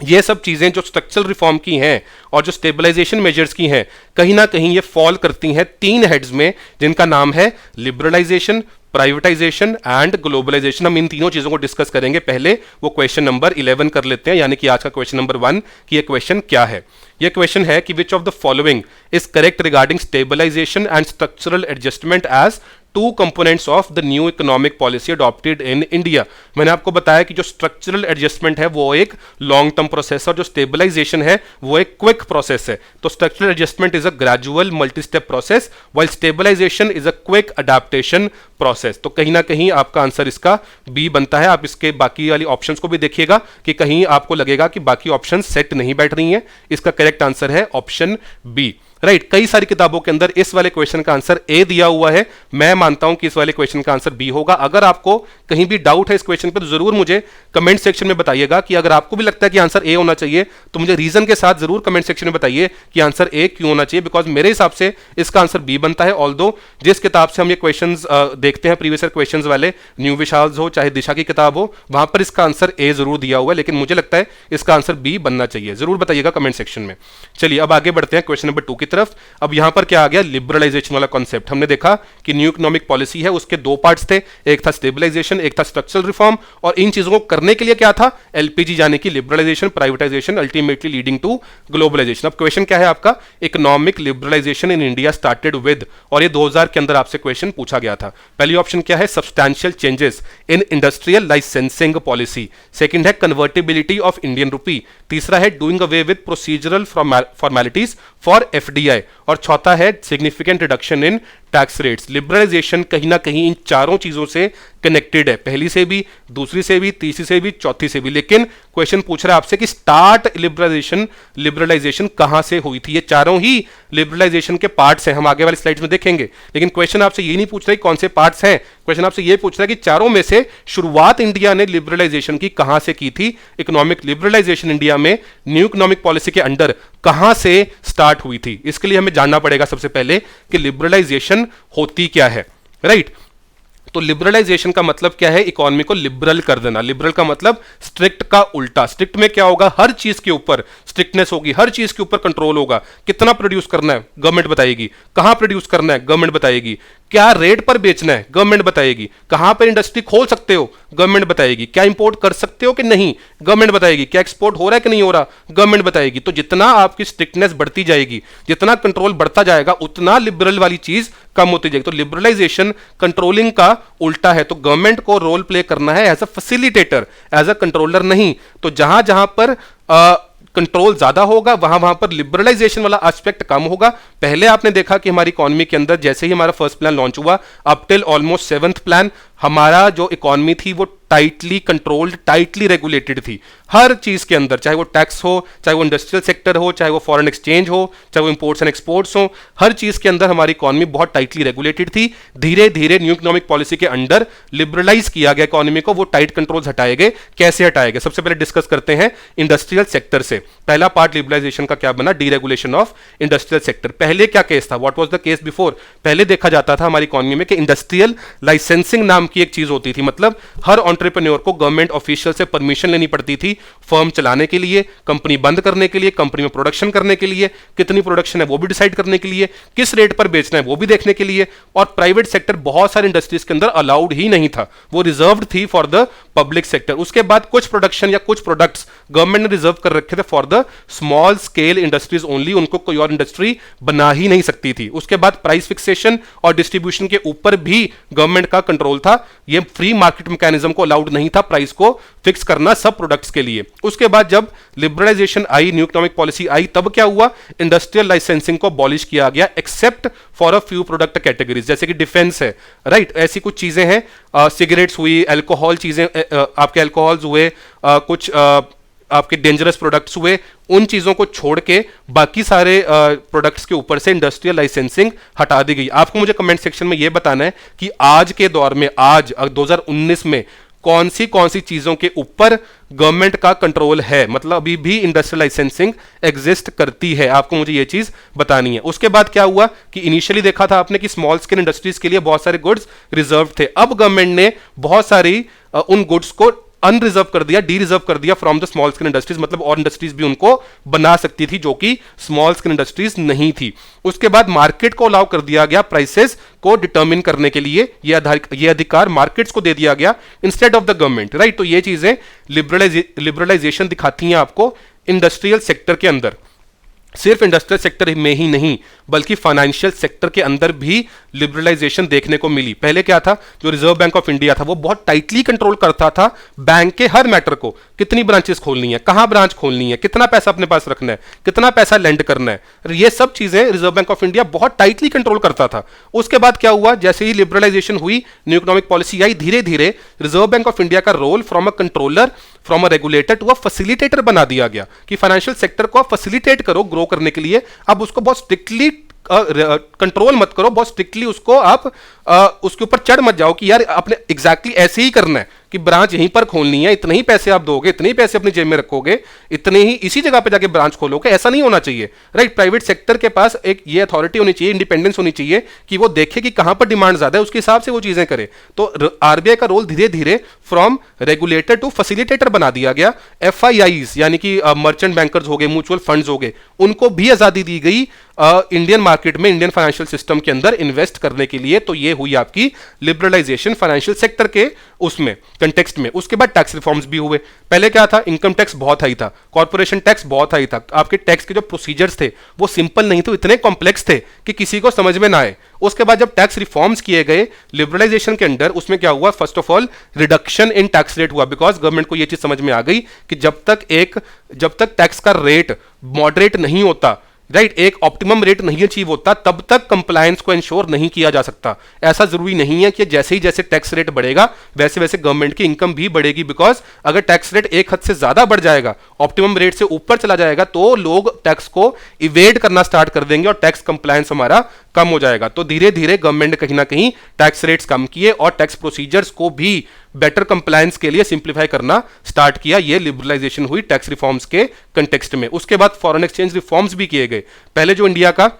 ये सब चीजें जो स्ट्रक्चरल रिफॉर्म की हैं और जो स्टेबलाइजेशन मेजर्स की हैं, कहीं ना कहीं ये फॉल करती हैं तीन हेड्स में, जिनका नाम है लिबरलाइजेशन, प्राइवेटाइजेशन एंड ग्लोबलाइजेशन। हम इन तीनों चीजों को डिस्कस करेंगे। पहले वो क्वेश्चन नंबर 11 कर लेते हैं, यानी कि आज का क्वेश्चन नंबर 1 कि ये क्वेश्चन क्या है। ये क्वेश्चन है कि which of the following is correct regarding stabilisation and structural adjustment as two components of the new economic policy adopted in India. मैंने आपको बताया कि जो स्ट्रक्चरल एडजस्टमेंट है वो एक लॉन्ग टर्म प्रोसेस है और जो स्टेबलाइजेशन है वो एक क्विक प्रोसेस है। तो structural adjustment is a gradual multi step process while stabilisation is a quick adaptation process. तो कहीं ना कहीं आपका आंसर इसका बी बनता है। आप इसके बाकी वाली ऑप्शंस को भी देखिएगा कि कहीं आपको लगेगा कि बाकी ऑप्शन सेट नहीं बैठ रही हैं। इसका करेक्ट आंसर है ऑप्शन बी, राइट। कई सारी किताबों के अंदर इस वाले क्वेश्चन का आंसर ए दिया हुआ है। मैं मानता हूं कि इस वाले क्वेश्चन का आंसर बी होगा। अगर आपको कहीं भी डाउट है इस क्वेश्चन पर तो जरूर मुझे कमेंट सेक्शन में बताइएगा कि अगर आपको भी लगता है कि आंसर ए होना चाहिए तो मुझे रीजन के साथ जरूर कमेंट सेक्शन में बताइए कि आंसर ए क्यों होना चाहिए। बिकॉज मेरे हिसाब से इसका आंसर बी बनता है। ऑल्दो जिस किताब से हम ये क्वेश्चन देखते हैं प्रीवियस ईयर क्वेश्चन वाले, न्यू विशाल्स हो चाहे दिशा की किताब हो, वहां पर इसका आंसर ए जरूर दिया हुआ है, लेकिन मुझे लगता है इसका आंसर बी बनना चाहिए। जरूर बताइएगा कमेंट सेक्शन में। चलिए अब आगे बढ़ते हैं क्वेश्चन नंबर 2 की तरफ। अब यहां पर क्या आ गया? लिबरलाइजेशन वाला कॉन्सेप्ट। हमने देखा कि न्यू इकोनॉमिक पॉलिसी है, उसके दो पार्ट्स थे, एक था स्टेबलाइजेशन, एक था स्ट्रक्चरल रिफॉर्म। और इन चीजों को करने के लिए क्या था? एलपीजी, यानी कि liberalisation, privatisation, ultimately leading to globalisation. अब क्वेश्चन क्या है आपका? Economic liberalisation in India started with, और ये 2000 के अंदर आपसे क्वेश्चन पूछा गया था। पहली ऑप्शन क्या है? Substantial changes in industrial licensing policy. Second है कन्वर्टिबिलिटी ऑफ इंडियन रूपी। तीसरा है doing away with procedural formalities for FDI. और चौथा है significant reduction in tax rates. Liberalisation कहीं ना कहीं इन चारों चीजों से कनेक्टेड है, पहली से भी, दूसरी से भी, तीसरी से भी, चौथी से भी। लेकिन क्वेश्चन पूछ रहा है आपसे कि स्टार्ट लिबरलाइजेशन कहां से हुई थी। ये चारों ही लिबरलाइजेशन के पार्ट्स हैं, हम आगे वाली स्लाइड्स में देखेंगे। लेकिन क्वेश्चन आपसे ये नहीं पूछ रहा कौन से पार्ट्स हैं, क्वेश्चन आपसे ये पूछ रहा है कि चारों में से शुरुआत इंडिया ने लिबरलाइजेशन की कहां से की थी। इकोनॉमिक लिबरलाइजेशन इंडिया में न्यू इकोनॉमिक पॉलिसी के अंडर कहां से स्टार्ट हुई थी। इसके लिए हमें जानना पड़ेगा सबसे पहले कि लिबरलाइजेशन होती क्या है, राइट। तो लिबरलाइजेशन का मतलब क्या है? इकोनॉमी को लिबरल कर देना। लिबरल का मतलब स्ट्रिक्ट का उल्टा। स्ट्रिक्ट में क्या होगा? हर चीज के ऊपर स्ट्रिक्टनेस होगी, हर चीज के ऊपर कंट्रोल होगा। कितना प्रोड्यूस करना है गवर्नमेंट बताएगी, कहां प्रोड्यूस करना है गवर्नमेंट बताएगी, क्या रेट पर बेचना है गवर्नमेंट बताएगी, कहां पर इंडस्ट्री खोल सकते हो गवर्नमेंट बताएगी, क्या इंपोर्ट कर सकते हो कि नहीं गवर्नमेंट बताएगी, क्या एक्सपोर्ट हो रहा है कि नहीं हो रहा गवर्नमेंट बताएगी। तो जितना आपकी स्ट्रिक्टनेस बढ़ती जाएगी, जितना कंट्रोल बढ़ता जाएगा, उतना लिबरल वाली चीज कम होती जाएगी। तो लिबरलाइजेशन कंट्रोलिंग का उल्टा है। तो गवर्नमेंट को रोल प्ले करना है as a facilitator, as a controller नहीं। तो जहां जहां पर कंट्रोल ज्यादा होगा वहां वहां पर लिबरलाइजेशन वाला एस्पेक्ट कम होगा। पहले आपने देखा कि हमारी इकोनॉमी के अंदर जैसे ही हमारा फर्स्ट प्लान लॉन्च हुआ, up till almost 7th plan, हमारा जो इकोनॉमी थी वो टाइटली कंट्रोल्ड, टाइटली रेगुलेटेड थी। हर चीज के अंदर, चाहे वो टैक्स हो, चाहे वो इंडस्ट्रियल सेक्टर हो, चाहे वो फॉरेन एक्सचेंज हो, चाहे वो इंपोर्ट्स एंड एक्सपोर्ट्स हो, हर चीज के अंदर हमारी इकोनॉमी बहुत टाइटली रेगुलेटेड थी। धीरे धीरे न्यू इकोनॉमिक पॉलिसी के अंडर लिबरलाइज किया गया इकोनॉमी को, वो टाइट कंट्रोल्स हटाए गए। कैसे हटाए गए? सबसे पहले डिस्कस करते हैं इंडस्ट्रियल सेक्टर से। पहला पार्ट लिबरलाइजेशन का क्या बना? Deregulation of industrial sector. पहले क्या केस था? What was the case before? पहले देखा जाता था हमारी इकोनॉमी में कि इंडस्ट्रियल लाइसेंसिंग नाम की एक चीज होती थी। मतलब हर एंटरप्रेन्योर को गवर्नमेंट ऑफिशियल से परमिशन लेनी पड़ती थी फर्म चलाने के लिए, कंपनी बंद करने के लिए, कंपनी में प्रोडक्शन करने के लिए, कितनी प्रोडक्शन है वो भी डिसाइड करने के लिए, किस रेट पर बेचना है वो भी देखने के लिए। और प्राइवेट सेक्टर बहुत सारे इंडस्ट्रीज के अंदर अलाउड ही नहीं था, वो रिजर्व्ड थी फॉर द पब्लिक सेक्टर। उसके बाद कुछ प्रोडक्शन या कुछ प्रोडक्ट्स गवर्नमेंट ने रिजर्व कर रखे थे for the small scale industries only, उनको कोई और इंडस्ट्री बना ही नहीं सकती थी। उसके बाद प्राइस फिक्सेशन और डिस्ट्रीब्यूशन के ऊपर भी गवर्नमेंट का कंट्रोल था। ये फ्री मार्केट मैकेनिज्म को अलाउड नहीं था प्राइस को फिक्स करना सब प्रोडक्ट्स के लिए। उसके बाद जब लिबरलाइजेशन आई, न्यू इकोनॉमिक पॉलिसी आई, तब क्या हुआ? इंडस्ट्रियल लाइसेंसिंग को अबॉलिश किया गया except for a few product categories, जैसे कि डिफेंस है, राइट। ऐसी कुछ चीजें हैं सिगरेट्स हुई, अल्कोहल चीज़ें, आपके अल्कोहल्स हुए, कुछ आपके डेंजरस प्रोडक्ट्स हुए, उन चीज़ों को छोड़ के बाकी सारे प्रोडक्ट्स के ऊपर से इंडस्ट्रियल लाइसेंसिंग हटा दी गई। आपको मुझे कमेंट सेक्शन में ये बताना है कि आज के दौर में, आज 2019 में कौन सी चीज़ों के ऊपर गवर्नमेंट का कंट्रोल है, मतलब अभी भी इंडस्ट्रियल लाइसेंसिंग एग्जिस्ट करती है। आपको मुझे ये चीज़ बतानी है। उसके बाद क्या हुआ कि इनिशियली देखा था आपने कि स्मॉल स्केल इंडस्ट्रीज के लिए बहुत सारे गुड्स रिजर्व थे। अब गवर्नमेंट ने बहुत सारी उन गुड्स को अनरिजर्व कर दिया, डी रिजर्व कर दिया from the small scale industries, मतलब और इंडस्ट्रीज भी उनको बना सकती थी जो कि स्मॉल स्केल इंडस्ट्रीज नहीं थी। उसके बाद मार्केट को अलाउ कर दिया गया प्राइसेस को डिटरमिन करने के लिए, ये अधिकार मार्केट्स को दे दिया गया instead of the government, right. तो ये चीजें लिबरलाइजेशन दिखाती हैं आपको इंडस्ट्रियल सेक्टर के अंदर। सिर्फ इंडस्ट्रियल सेक्टर में ही नहीं बल्कि फाइनेंशियल सेक्टर के अंदर भी लिबरलाइजेशन देखने को मिली। पहले क्या था, जो रिजर्व बैंक ऑफ इंडिया था वो बहुत टाइटली कंट्रोल करता था बैंक के हर मैटर को, कितनी ब्रांचेस खोलनी है, कहां ब्रांच खोलनी है, कितना पैसा अपने पास रखना है, कितना पैसा लेंड करना है, ये सब चीजें रिजर्व बैंक ऑफ इंडिया बहुत टाइटली कंट्रोल करता था। उसके बाद क्या हुआ, जैसे ही लिबरलाइजेशन हुई, न्यू इकोनॉमिक पॉलिसी आई, धीरे धीरे रिजर्व बैंक ऑफ इंडिया का role from a controller, from a regulator to a facilitator बना दिया गया कि फाइनेंशियल सेक्टर को आप फैसिलिटेट करो ग्रो करने के लिए। अब उसको बहुत स्ट्रिक्टली कंट्रोल मत करो, बहुत स्ट्रिक्टली उसको आप उसके ऊपर चढ़ मत जाओ कि यार आपने एग्जैक्टली ऐसे ही करना है कि ब्रांच यहीं पर खोलनी है, इतने ही पैसे आप दोगे, इतने ही पैसे अपनी जेब में रखोगे, इतने ही इसी जगह पे जाके ब्रांच खोलोगे, ऐसा नहीं होना चाहिए, राइट। प्राइवेट सेक्टर के पास एक ये अथॉरिटी होनी चाहिए, इंडिपेंडेंस होनी चाहिए कि वो देखे कि कहां पर डिमांड ज्यादा है, उसके हिसाब से वो चीजें करे। तो आरबीआई का रोल धीरे धीरे फ्रॉम रेगुलेटर टू फैसिलिटेटर बना दिया गया। एफआईआईज यानी कि मर्चेंट बैंकर्स हो गए, म्यूचुअल फंड्स हो गए, उनको भी आजादी दी गई इंडियन मार्केट में, इंडियन फाइनेंशियल सिस्टम के अंदर इन्वेस्ट करने के लिए। तो ये हुई आपकी लिबरलाइजेशन फाइनेंशियल सेक्टर के उसमें कंटेक्स्ट में। उसके बाद टैक्स रिफॉर्म्स भी हुए। पहले क्या था, इनकम टैक्स बहुत हाई था, कॉर्पोरेशन टैक्स बहुत हाई था, आपके टैक्स के जो प्रोसीजर्स थे वो सिंपल नहीं थे, इतने कॉम्प्लेक्स थे कि किसी को समझ में ना आए। उसके बाद जब टैक्स रिफॉर्म्स किए गए लिबरलाइजेशन के अंडर, उसमें क्या हुआ, first of all reduction in tax rate हुआ, बिकॉज गवर्नमेंट को यह चीज समझ में आ गई कि जब तक टैक्स का रेट मॉडरेट नहीं होता, राइट, एक ऑप्टिमम रेट नहीं अचीव होता, तब तक कंप्लायंस को इंश्योर नहीं किया जा सकता। ऐसा जरूरी नहीं है कि जैसे ही जैसे टैक्स रेट बढ़ेगा वैसे वैसे गवर्नमेंट की इनकम भी बढ़ेगी, बिकॉज अगर टैक्स रेट एक हद से ज्यादा बढ़ जाएगा, ऑप्टिमम रेट से ऊपर चला जाएगा, तो लोग टैक्स को इवेड करना स्टार्ट कर देंगे और टैक्स कंप्लायंस हमारा कम हो जाएगा। तो धीरे धीरे गवर्नमेंट ने कहीं ना कहीं टैक्स रेट्स कम किए और टैक्स प्रोसीजर्स को भी बेटर कंप्लायंस के लिए सिंप्लीफाई करना स्टार्ट किया। ये लिबरलाइजेशन हुई टैक्स रिफॉर्म्स के कंटेक्स्ट में। उसके बाद फॉरेन एक्सचेंज रिफॉर्म्स भी किए गए। पहले जो इंडिया का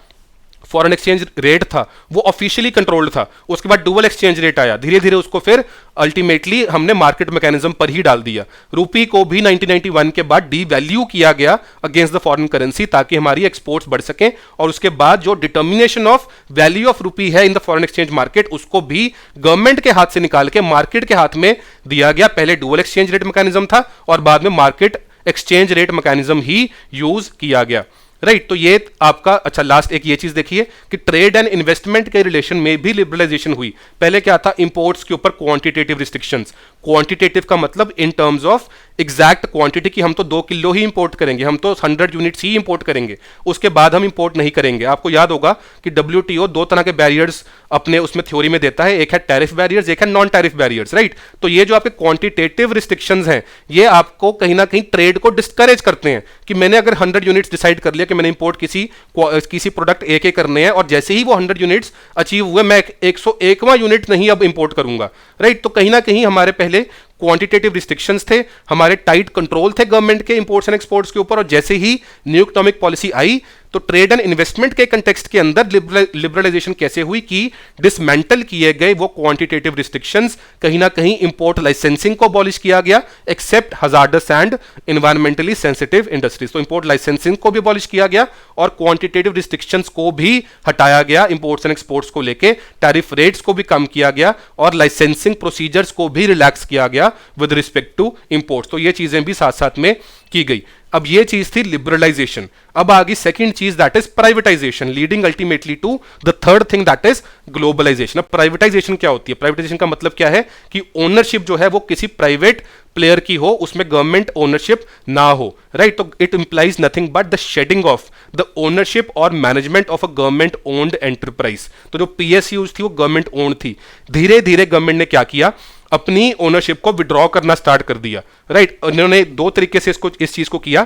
फॉरेन एक्सचेंज रेट था वो ऑफिशियली कंट्रोल्ड था, उसके बाद डुअल एक्सचेंज रेट आया, धीरे धीरे उसको फिर अल्टीमेटली हमने मार्केट मैकेनिज्म पर ही डाल दिया। रूपी को भी 1991 के बाद डी वैल्यू किया गया अगेंस्ट द फॉरेन करेंसी, ताकि हमारी एक्सपोर्ट्स बढ़ सकें। और उसके बाद जो डिटर्मिनेशन ऑफ वैल्यू ऑफ रूपी है in the foreign exchange market, उसको भी गवर्नमेंट के हाथ से निकाल के मार्केट के हाथ में दिया गया। पहले डुअल एक्सचेंज रेट मैकेनिज्म था और बाद में मार्केट एक्सचेंज रेट मैकेनिज्म ही यूज किया गया, राइट। तो ये आपका अच्छा लास्ट एक ये चीज देखिए कि ट्रेड एंड इन्वेस्टमेंट के रिलेशन में भी लिबरलाइजेशन हुई। पहले क्या था, इंपोर्ट्स के ऊपर क्वांटिटेटिव रिस्ट्रिक्शंस। क्वांटिटेटिव का मतलब in terms of exact quantity की, हम तो 2 किलो ही इंपोर्ट करेंगे, हम तो 100 यूनिट्स ही इंपोर्ट करेंगे, उसके बाद हम इंपोर्ट नहीं करेंगे। आपको याद होगा कि WTO 2 तरह के बैरियर्स अपने उसमें थ्योरी में देता है, एक है टैरिफ बैरियर्स, एक है नॉन टैरिफ बैरियर्स, राइट। तो ये जो आपके क्वांटिटेटिव रिस्ट्रिक्शंस हैं, ये आपको कहीं ना कहीं ट्रेड को डिस्करेज करते हैं कि मैंने अगर 100 यूनिट्स डिसाइड कर लिया कि मैंने इंपोर्ट किसी प्रोडक्ट एक करने हैं, और जैसे ही वो 100 यूनिट्स अचीव हुए मैं 101वां यूनिट नहीं अब इंपोर्ट करूंगा, राइट। तो कहीं ना कहीं हमारे पहले क्वांटिटेटिव रिस्ट्रिक्शंस थे, हमारे टाइट कंट्रोल थे गवर्नमेंट के इंपोर्ट्स एंड एक्सपोर्ट्स के ऊपर, और जैसे ही न्यू इकोनॉमिक पॉलिसी आई तो ट्रेड एंड इन्वेस्टमेंट के कंटेक्स्ट के अंदर लिबरलाइजेशन कैसे हुई कि डिसमेंटल किए गए वो क्वांटिटेटिव रिस्ट्रिक्शंस, कहीं ना कहीं इंपोर्ट लाइसेंसिंग को अबॉलिश किया गया except hazardous and environmentally sensitive industries. तो इंपोर्ट लाइसेंसिंग को भी अबॉलिश किया गया और क्वांटिटेटिव रिस्ट्रिक्शंस को भी हटाया गया, इंपोर्ट्स एंड एक्सपोर्ट्स को लेके टैरिफ रेट्स को भी कम किया गया और लाइसेंसिंग प्रोसीजर्स को भी रिलैक्स किया गया गया विद रिस्पेक्ट टू इंपोर्ट्स। तो ये चीजें भी साथ साथ में की गई। अब ये चीज थी लिबरलाइजेशन। अब आ गई सेकंड चीज that is privatisation, leading ultimately to the third thing that is globalisation. अब प्राइवेटाइजेशन क्या होती है? प्राइवेटाइजेशन का मतलब क्या है कि ओनरशिप जो है वो किसी प्राइवेट प्लेयर की हो, उसमें गवर्नमेंट ओनरशिप ना हो, राइट? तो it implies nothing but the shedding of the ownership और management of a government owned enterprise. तो जो पीएसयूज थी वो गवर्नमेंट ओन्ड थी। धीरे धीरे गवर्नमेंट ने क्या किया, अपनी ओनरशिप को विड्रॉ करना स्टार्ट कर दिया, राइट? उन्होंने दो तरीके से इस चीज को किया।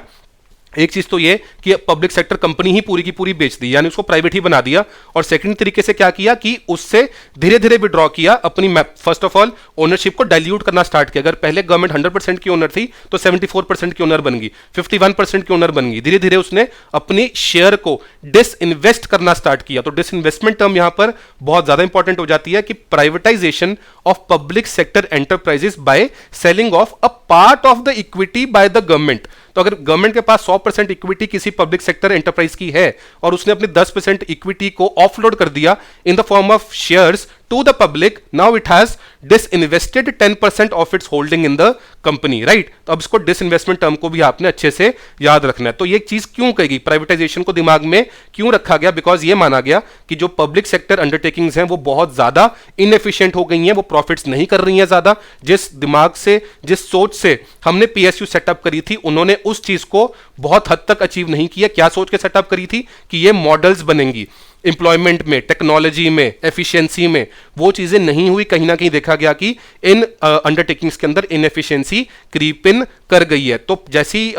एक चीज तो ये कि पब्लिक सेक्टर कंपनी ही पूरी की पूरी बेच दी, यानी उसको प्राइवेट ही बना दिया। और सेकंड तरीके से क्या किया कि उससे धीरे धीरे विड्रॉ किया अपनी, फर्स्ट ऑफ ऑल ओनरशिप को डाइल्यूट करना स्टार्ट किया। अगर पहले गवर्नमेंट 100% की ओनर थी तो 74% की ओनर बन गई, 51% की ओनर बन गई। धीरे धीरे उसने अपनी शेयर को डिसइन्वेस्ट करना स्टार्ट किया। तो डिसइन्वेस्टमेंट टर्म यहां पर बहुत ज्यादा इंपॉर्टेंट हो जाती है कि privatisation of public sector enterprises by selling of a part of the equity by the government. तो अगर गवर्नमेंट के पास 100% इक्विटी किसी पब्लिक सेक्टर एंटरप्राइज की है और उसने अपनी 10% इक्विटी को ऑफलोड कर दिया in the form of shares to the public, now it has disinvested 10% of its holding in the company, right? तो अब इसको डिसइन्वेस्टमेंट टर्म को भी आपने अच्छे से याद रखना है। तो ये चीज क्यों कही गई, प्राइवेटाइजेशन को दिमाग में क्यों रखा गया? बिकॉज ये माना गया कि जो पब्लिक सेक्टर अंडरटेकिंग्स हैं वो बहुत ज्यादा इनएफिशिएंट हो गई हैं, वो प्रॉफिट्स नहीं कर रही हैं ज्यादा। जिस दिमाग से, जिस सोच से हमने पीएसयू सेटअप करी थी, उन्होंने उस चीज को बहुत हद तक अचीव नहीं किया। क्या सोच के सेटअप करी थी कि ये मॉडल्स बनेंगी एम्प्लॉयमेंट में, टेक्नोलॉजी में, एफिशिएंसी में, वो चीजें नहीं हुई। कहीं ना कहीं देखा गया कि इन अंडरटेकिंग्स के अंदर इनएफिशिएंसी क्रीप इन कर गई है। तो जैसी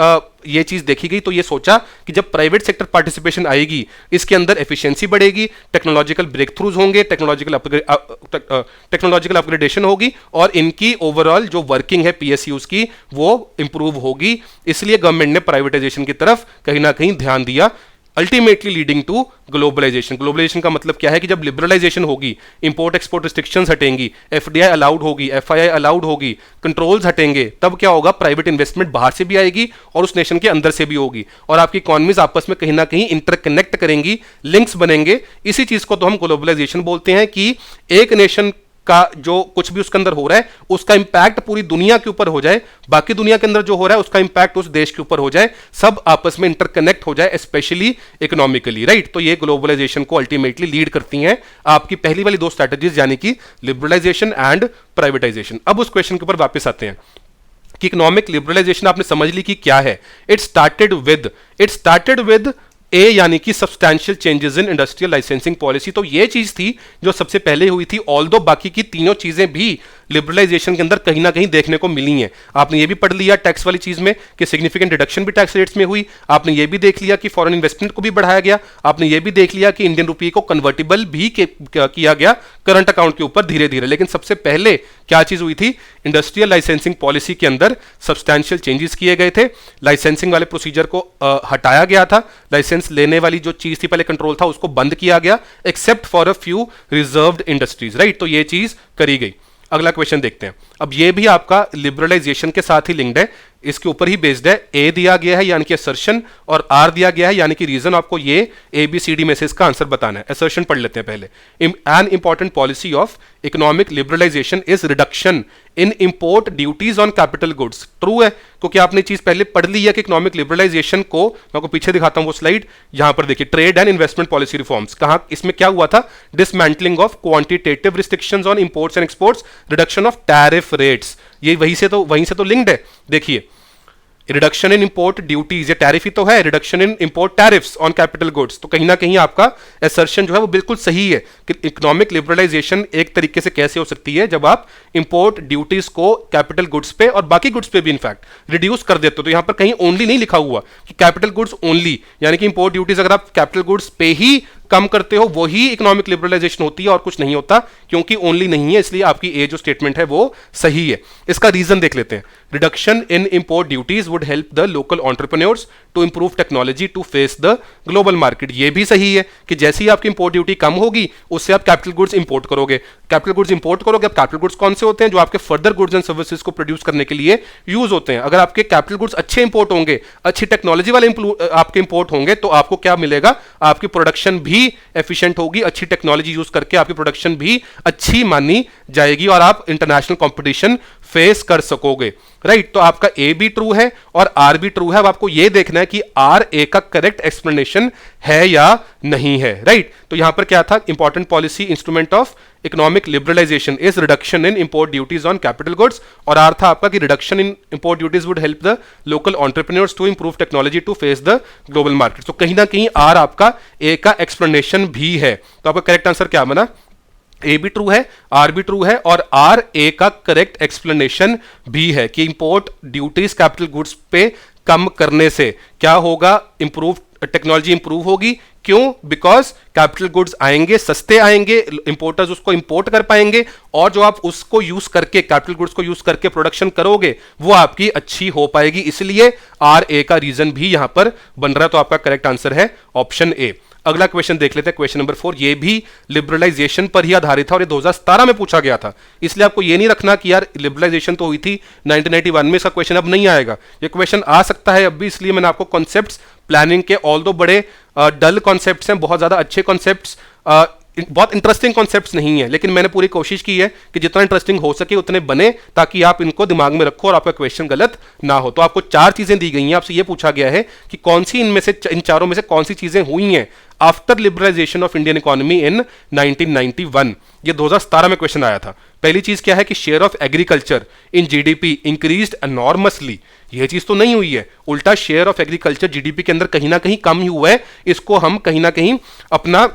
ये चीज देखी गई तो ये सोचा कि जब प्राइवेट सेक्टर पार्टिसिपेशन आएगी, इसके अंदर एफिशिएंसी बढ़ेगी, टेक्नोलॉजिकल ब्रेक थ्रूज होंगे, टेक्नोलॉजिकल अपग्रेडेशन होगी और इनकी ओवरऑल जो वर्किंग है पीएसयूज की वो इंप्रूव होगी। इसलिए गवर्नमेंट ने प्राइवेटाइजेशन की तरफ कहीं ना कहीं ध्यान दिया, ultimately leading to globalisation. Globalisation का मतलब क्या है कि जब लिबरलाइजेशन होगी, इंपोर्ट एक्सपोर्ट रिस्ट्रिक्शंस हटेंगी, एफडीआई अलाउड होगी, एफआईआई अलाउड होगी, कंट्रोल्स हटेंगे, तब क्या होगा, प्राइवेट इन्वेस्टमेंट बाहर से भी आएगी और उस नेशन के अंदर से भी होगी और आपकी इकोनॉमीज आपस में कहीं ना कहीं इंटरकनेक्ट करेंगी, लिंक्स बनेंगे। इसी चीज को तो हम ग्लोबलाइजेशन बोलते हैं कि एक नेशन का जो कुछ भी उसके अंदर हो रहा है उसका इंपैक्ट पूरी दुनिया के ऊपर हो जाए, बाकी दुनिया के अंदर जो हो रहा है उसका इंपैक्ट उस देश के ऊपर हो जाए, सब आपस में इंटरकनेक्ट हो जाए, स्पेशली इकोनॉमिकली, राइट? तो ये ग्लोबलाइजेशन को अल्टीमेटली लीड करती हैं आपकी पहली वाली दो स्ट्रैटेजीज, यानी कि लिबरलाइजेशन एंड प्राइवेटाइजेशन। अब उस क्वेश्चन के ऊपर वापस आते हैं कि इकोनॉमिक लिबरलाइजेशन आपने समझ ली कि क्या है। इट स्टार्टेड विद ए, यानी कि substantial changes in industrial licensing policy. तो ये चीज थी जो सबसे पहले हुई थी, ऑल्दो बाकी की तीनों चीजें भी लिबरलाइजेशन के अंदर कहीं ना कहीं देखने को मिली हैं। आपने ये भी पढ़ लिया टैक्स वाली चीज में कि सिग्निफिकेंट रिडक्शन भी टैक्स रेट्स में हुई। आपने ये भी देख लिया कि फॉरेन इन्वेस्टमेंट को भी बढ़ाया गया। आपने ये भी देख लिया कि इंडियन रुपये को कन्वर्टेबल भी किया गया करंट अकाउंट के ऊपर धीरे धीरे। लेकिन सबसे पहले क्या चीज हुई थी, इंडस्ट्रियल लाइसेंसिंग पॉलिसी के अंदर सब्सटैंशियल चेंजेस किए गए थे। लाइसेंसिंग वाले प्रोसीजर को हटाया गया था, लाइसेंस लेने वाली जो चीज थी पहले कंट्रोल था उसको बंद किया गया, except for a few reserved industries, right? तो ये चीज करी गई। अगला क्वेश्चन देखते हैं। अब ये भी आपका लिबरलाइजेशन के साथ ही लिंक्ड है, इसके ऊपर ही बेस्ड है। ए दिया गया है यानी कि असर्शन और आर दिया गया है यानी कि रीजन। आपको ये ए बी सी डी में से इसका आंसर बताना है। असर्शन पढ़ लेते हैं पहले। An important policy of economic liberalisation is reduction in import duties on capital goods. True है, क्योंकि आपने चीज पहले पढ़ ली है कि इकोनॉमिक लिबरलाइजेशन को, मैं आपको पीछे दिखाता हूं वो स्लाइड, यहां पर देखिए trade and investment policy reforms. कहां इसमें क्या हुआ था, dismantling of quantitative restrictions on imports and exports, reduction of tariff rates. ये वहीं से तो लिंक्ड है। देखिए रिडक्शन इन इंपोर्ट ड्यूटीज, ये टैरिफ ही तो है, reduction in import tariffs on capital goods. तो कहीं ना कहीं आपका असर्शन जो है वो बिल्कुल सही है कि इकोनॉमिक लिबरलाइजेशन एक तरीके से कैसे हो सकती है, जब आप इंपोर्ट ड्यूटीज को कैपिटल गुड्स पे और बाकी गुड्स पे भी इनफैक्ट रिड्यूस कर देते हो। तो यहां पर कहीं ओनली नहीं लिखा हुआ कि कैपिटल गुड्स ओनली, यानी कि इंपोर्ट ड्यूटीज अगर आप कैपिटल गुड्स पे ही कम करते हो वही इकोनॉमिक लिबरलाइजेशन होती है और कुछ नहीं होता, क्योंकि ओनली नहीं है, इसलिए आपकी ए जो स्टेटमेंट है वो सही है। इसका रीजन देख लेते हैं। Reduction in import duties would help the local entrepreneurs to improve technology to face the global market. ये भी सही है कि जैसे ही आपकी इंपोर्ट ड्यूटी कम होगी उससे आप कैपिटल गुड्स इंपोर्ट करोगे। कैपिटल गुड्स इंपोर्ट करोगे, अब कैपिटल गुड्स कौन से होते हैं, जो आपके फर्दर गुड्स एंड सर्विसेज को प्रोड्यूस करने के लिए यूज होते हैं। अगर आपके कैपिटल गुड्स अच्छे इंपोर्ट होंगे, अच्छी टेक्नोलॉजी वाले आपके इंपोर्ट होंगे, तो आपको क्या मिलेगा, आपकी प्रोडक्शन भी एफिशिएंट होगी, अच्छी टेक्नोलॉजी यूज करके आपकी प्रोडक्शन भी अच्छी मानी जाएगी और आप इंटरनेशनल कंपटीशन फेस कर सकोगे, राइट। तो आपका ए भी ट्रू है और आर भी ट्रू है। अब आपको यह देखना है कि आर ए का करेक्ट एक्सप्लेनेशन है या नहीं है, राइट। तो यहां पर क्या था, important policy instrument of economic liberalisation is reduction in import duties on capital goods, और आर था आपका कि reduction in import duties would help the local entrepreneurs to improve technology to face the global market. तो कहीं ना कहीं are आपका ए का एक्सप्लेनेशन भी है। तो आपका करेक्ट आंसर क्या बना, ए भी ट्रू है, आर भी ट्रू है, और आर ए का करेक्ट एक्सप्लेनेशन भी है कि इंपोर्ट ड्यूटीज कैपिटल गुड्स पे कम करने से क्या होगा, इंप्रूव टेक्नोलॉजी इंप्रूव होगी। क्यों? बिकॉज कैपिटल गुड्स आएंगे, सस्ते आएंगे, इंपोर्टर्स उसको इंपोर्ट कर पाएंगे, और जो आप उसको यूज करके, कैपिटल गुड्स को यूज करके प्रोडक्शन करोगे वो आपकी अच्छी हो पाएगी। इसलिए आर ए का रीजन भी यहां पर बन रहा है। तो आपका करेक्ट आंसर है ऑप्शन ए। अगला क्वेश्चन देख लेते हैं, क्वेश्चन नंबर 4। ये भी लिबरलाइजेशन पर ही आधारित था और ये 2017 में पूछा गया था, इसलिए आपको ये नहीं रखना कि यार लिबरलाइजेशन तो हुई थी 1991 में, इसका क्वेश्चन अब नहीं आएगा। ये क्वेश्चन आ सकता है अब भी, इसलिए मैंने आपको कॉन्सेप्ट्स प्लानिंग के, ऑल दो बड़े डल कॉन्सेप्ट्स हैं, बहुत ज्यादा अच्छे कॉन्सेप्ट्स, बहुत इंटरेस्टिंग कॉन्सेप्ट्स नहीं है, लेकिन मैंने पूरी कोशिश की है कि जितना इंटरेस्टिंग हो सके उतने बने, ताकि आप इनको दिमाग में रखो और आपका क्वेश्चन गलत ना हो। तो आपको 4 चीजें दी गई हैं, आपसे ये पूछा गया है कि कौन सी इनमें से, इन चारों में से कौन सी चीजें हुई हैं after liberalisation of Indian economy in 1991। ये 2017 में क्वेश्चन आया था। पहली चीज क्या है कि share of agriculture in GDP increased enormously. यह चीज तो नहीं हुई है, उल्टा शेयर ऑफ एग्रीकल्चर जीडीपी के अंदर कहीं ना कहीं कम ही हुआ है। इसको हम कहीं ना कहीं अपना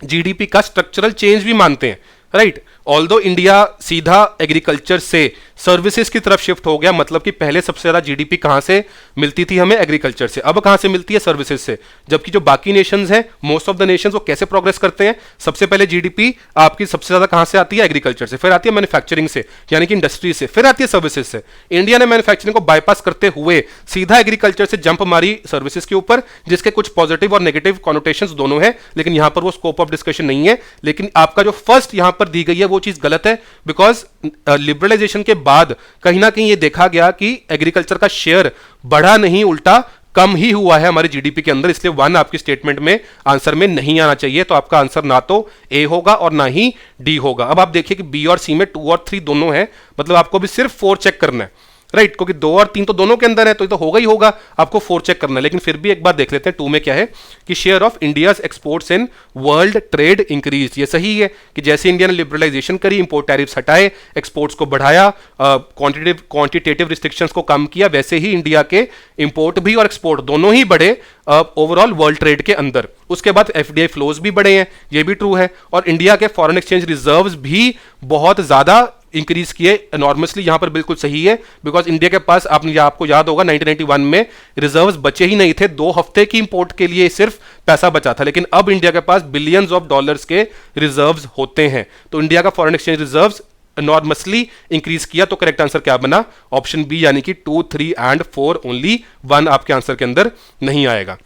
जीडीपी का स्ट्रक्चरल चेंज भी मानते हैं, राइट। ऑल्दो इंडिया सीधा एग्रीकल्चर से सर्विसेज की तरफ शिफ्ट हो गया, मतलब कि पहले सबसे ज्यादा जीडीपी कहां से मिलती थी हमें, एग्रीकल्चर से, अब कहां से मिलती है, सर्विसेज से। जबकि जो बाकी नेशंस हैं, मोस्ट ऑफ द नेशंस, वो कैसे प्रोग्रेस करते हैं, सबसे पहले जीडीपी आपकी सबसे ज्यादा कहां से आती है, एग्रीकल्चर से, फिर आती है मैन्युफैक्चरिंग से यानी कि इंडस्ट्री से, फिर आती है सर्विसेज से। इंडिया ने मैन्युफैक्चरिंग को बाईपास करते हुए सीधा एग्रीकल्चर से जंप मारी सर्विसेज के ऊपर, जिसके कुछ पॉजिटिव और नेगेटिव कॉनोटेशंस दोनों है, लेकिन यहां पर वो स्कोप ऑफ डिस्कशन नहीं है। लेकिन आपका जो फर्स्ट यहां पर दी गई है वो चीज गलत है, बिकॉज लिबरलाइजेशन के बाद कहीं ना कहीं ये देखा गया कि एग्रीकल्चर का शेयर बढ़ा नहीं, उल्टा कम ही हुआ है हमारे जीडीपी के अंदर। इसलिए 1 आपकी स्टेटमेंट में आंसर में नहीं आना चाहिए। तो आपका आंसर ना तो ए होगा और ना ही डी होगा। अब आप देखिए कि बी और सी में 2 और 3 दोनों है, मतलब आपको भी सिर्फ 4 चेक करना है, राइट, क्योंकि 2 और 3 तो दोनों के अंदर है, तो ये तो होगा ही होगा, आपको 4 चेक करना है। लेकिन फिर भी एक बार देख लेते हैं 2 में क्या है कि share of India's exports in world trade increase. ये सही है कि जैसे इंडिया ने लिबरलाइजेशन करी, इंपोर्ट टैरिफ्स हटाए, एक्सपोर्ट्स को बढ़ाया, क्वांटिटेटिव रिस्ट्रिक्शंस को कम किया, वैसे ही इंडिया के इंपोर्ट भी और एक्सपोर्ट दोनों ही बढ़े ओवरऑल वर्ल्ड ट्रेड के अंदर। उसके बाद एफडीआई फ्लोज भी बढ़े हैं, ये भी ट्रू है, और इंडिया के फॉरेन एक्सचेंज रिजर्व्स भी बहुत ज्यादा इंक्रीज किए एनॉर्मसली। यहां पर बिल्कुल सही है, बिकॉज इंडिया के पास आपको याद होगा 1991 में रिजर्व्स बचे ही नहीं थे, 2 हफ्ते की इंपोर्ट के लिए सिर्फ पैसा बचा था, लेकिन अब इंडिया के पास बिलियंस ऑफ डॉलर्स के रिजर्व्स होते हैं। तो इंडिया का foreign exchange reserves enormously increase किया। तो करेक्ट आंसर क्या बना, ऑप्शन बी, यानी कि 2, 3 एंड 4 ओनली, 1 आपके आंसर के अंदर नहीं आएगा।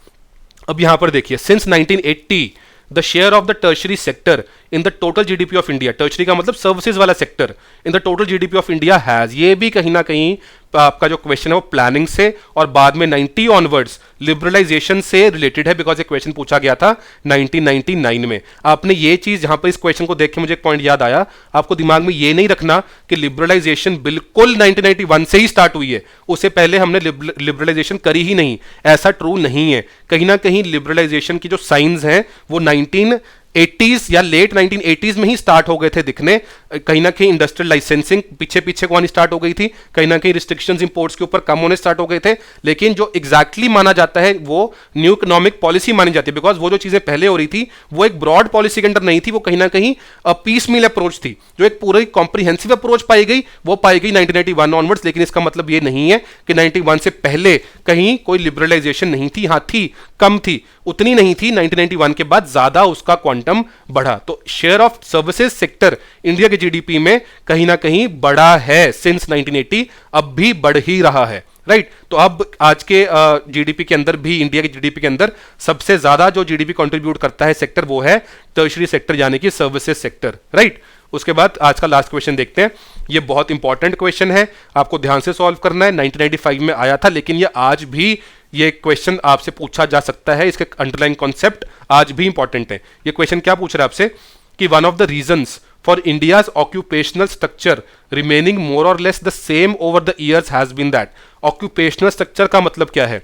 अब यहां पर देखिए, since 1980 the share of the tertiary sector in the total GDP of India, tertiary का मतलब सर्विसेज वाला sector, in the total GDP of India has, ये भी कहीं ना कहीं आपका जो क्वेश्चन है वो प्लानिंग से और बाद में 90 ऑनवर्ड्स लिबरलाइजेशन से रिलेटेड है, बिकॉज ये क्वेश्चन पूछा गया था 1999 में। आपने ये चीज, जहां पर इस क्वेश्चन को देख के मुझे एक पॉइंट याद आया, आपको दिमाग में ये नहीं रखना कि लिबरलाइजेशन बिल्कुल 1991 से ही स्टार्ट हुई है, उससे पहले हमने लिबरलाइजेशन करी ही नहीं, ऐसा ट्रू नहीं है। कहीं ना कहीं लिबरलाइजेशन की जो साइंस हैं वो 1980s या लेट 1980s में ही स्टार्ट हो गए थे दिखने। कहीं ना कहीं इंडस्ट्रियल लाइसेंसिंग पीछे पीछे को आनी स्टार्ट हो गई थी, कहीं ना कहीं रिस्ट्रिक्शंस इंपोर्ट्स के ऊपर कम होने स्टार्ट हो गए थे, लेकिन जो एग्जैक्टली माना जाता है वो न्यू इकोनॉमिक पॉलिसी मानी जाती है, बिकॉज वो जो चीजें पहले हो रही थी वो एक ब्रॉड पॉलिसी के अंदर नहीं थी, वो कहीं ना कहीं पीस मील अप्रोच थी। जो एक पूरी कॉम्प्रिहेंसिव अप्रोच पाई गई वो पाई गई 1991 ऑनवर्ड्स। लेकिन इसका मतलब ये नहीं है कि 91 से पहले कहीं कोई लिबरलाइजेशन नहीं थी, हाँ थी, कम थी, उतनी नहीं थी। 1991 के बाद ज्यादा उसका क्वांटम बढ़ा। तो share of services sector India के जीडीपी में कहीं ना कहीं बढ़ा है सिंस 1980, अब भी बढ़ ही रहा है, राइट। तो अब आज के जीडीपी के अंदर भी, इंडिया के जीडीपी के अंदर सबसे ज्यादा जो जीडीपी कंट्रीब्यूट करता है सेक्टर वो है टर्शरी सेक्टर यानी कि सर्विसेज सेक्टर, राइट। उसके बाद आज का लास्ट क्वेश्चन देखते हैं। ये बहुत इंपॉर्टेंट क्वेश्चन है, आपको ध्यान से सॉल्व करना है। 1995 में आया था, लेकिन ये आज भी ये क्वेश्चन आपसे पूछा जा सकता है, इसके अंडरलाइन कॉन्सेप्ट आज भी इंपॉर्टेंट है। ये क्वेश्चन क्या पूछ रहा है आपसे कि one of the reasons for India's occupational structure remaining more और less the same over the years has been that. Occupational structure का मतलब क्या है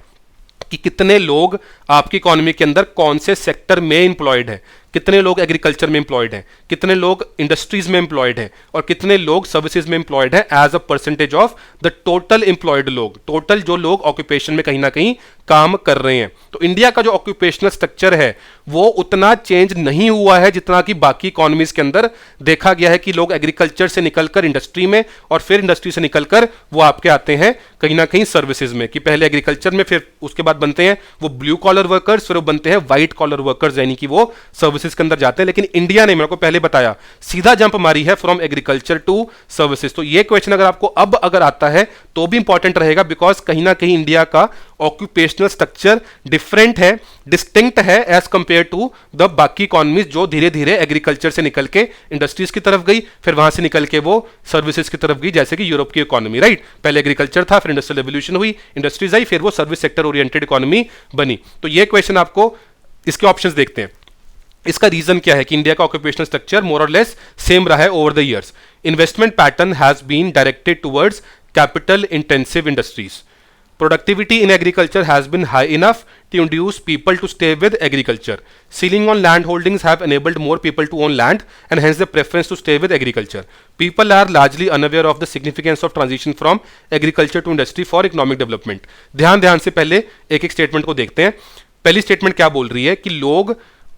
कि कितने लोग आपकी इकोनॉमी के अंदर कौन से सेक्टर में एम्प्लॉयड हैं, कितने लोग एग्रीकल्चर में एम्प्लॉयड हैं, कितने लोग इंडस्ट्रीज में एम्प्लॉयड हैं और कितने लोग सर्विसेज में एम्प्लॉयड हैं as a percentage of the total employed लोग, टोटल जो लोग ऑक्यूपेशन में कहीं ना कहीं काम कर रहे हैं। तो इंडिया का जो ऑक्यूपेशनल स्ट्रक्चर है वो उतना चेंज नहीं हुआ है जितना कि बाकी इकोनॉमीज के अंदर देखा गया है कि लोग एग्रीकल्चर से निकलकर इंडस्ट्री में और फिर इंडस्ट्री से निकलकर वो आपके आते हैं कहीं ना कहीं सर्विसेज में, कि पहले एग्रीकल्चर में फिर उसके बाद बनते हैं वो ब्लू कॉलर वर्कर्स, फिर वो बनते हैं व्हाइट कॉलर वर्कर्स, यानी कि वो सर्विसेज के अंदर जाते हैं। लेकिन इंडिया ने, मेरे को पहले बताया, सीधा जंप मारी है फ्रॉम एग्रीकल्चर टू सर्विसेज। तो ये क्वेश्चन अगर आपको अब अगर आता है तो भी इंपॉर्टेंट रहेगा, बिकॉज कहीं ना कहीं इंडिया का ऑक्यूपेशनल स्ट्रक्चर डिफरेंट है, डिस्टिंक्ट है एज कंपेयर टू द बाकी इकोनॉमीज जो धीरे धीरे एग्रीकल्चर से निकल के इंडस्ट्रीज की तरफ गई, फिर वहां से निकल के वो सर्विसेज की तरफ गई, जैसे कि यूरोप की इकोनॉमी, राइट। पहले एग्रीकल्चर था, फिर इंडस्ट्रियल रेवोल्यूशन हुई, इंडस्ट्रीज आई, फिर वो सर्विस सेक्टर ओरिएंटेड इकोनॉमी बनी। तो ये क्वेश्चन आपको, इसके ऑप्शंस देखते हैं। इसका रीजन क्या है कि इंडिया का ऑक्यूपेशनल स्ट्रक्चर मोर और लेस सेम रहा है over the years. Investment pattern has been directed towards capital intensive industries. Productivity in agriculture has been high enough to induce people to stay with agriculture. Ceiling on land holdings have enabled more people to own land and hence the preference to stay with agriculture. People are largely unaware of the significance of transition from agriculture to industry for economic development. ध्यान से पहले एक एक statement को देखते हैं। पहली statement क्या बोल रही है कि लोग,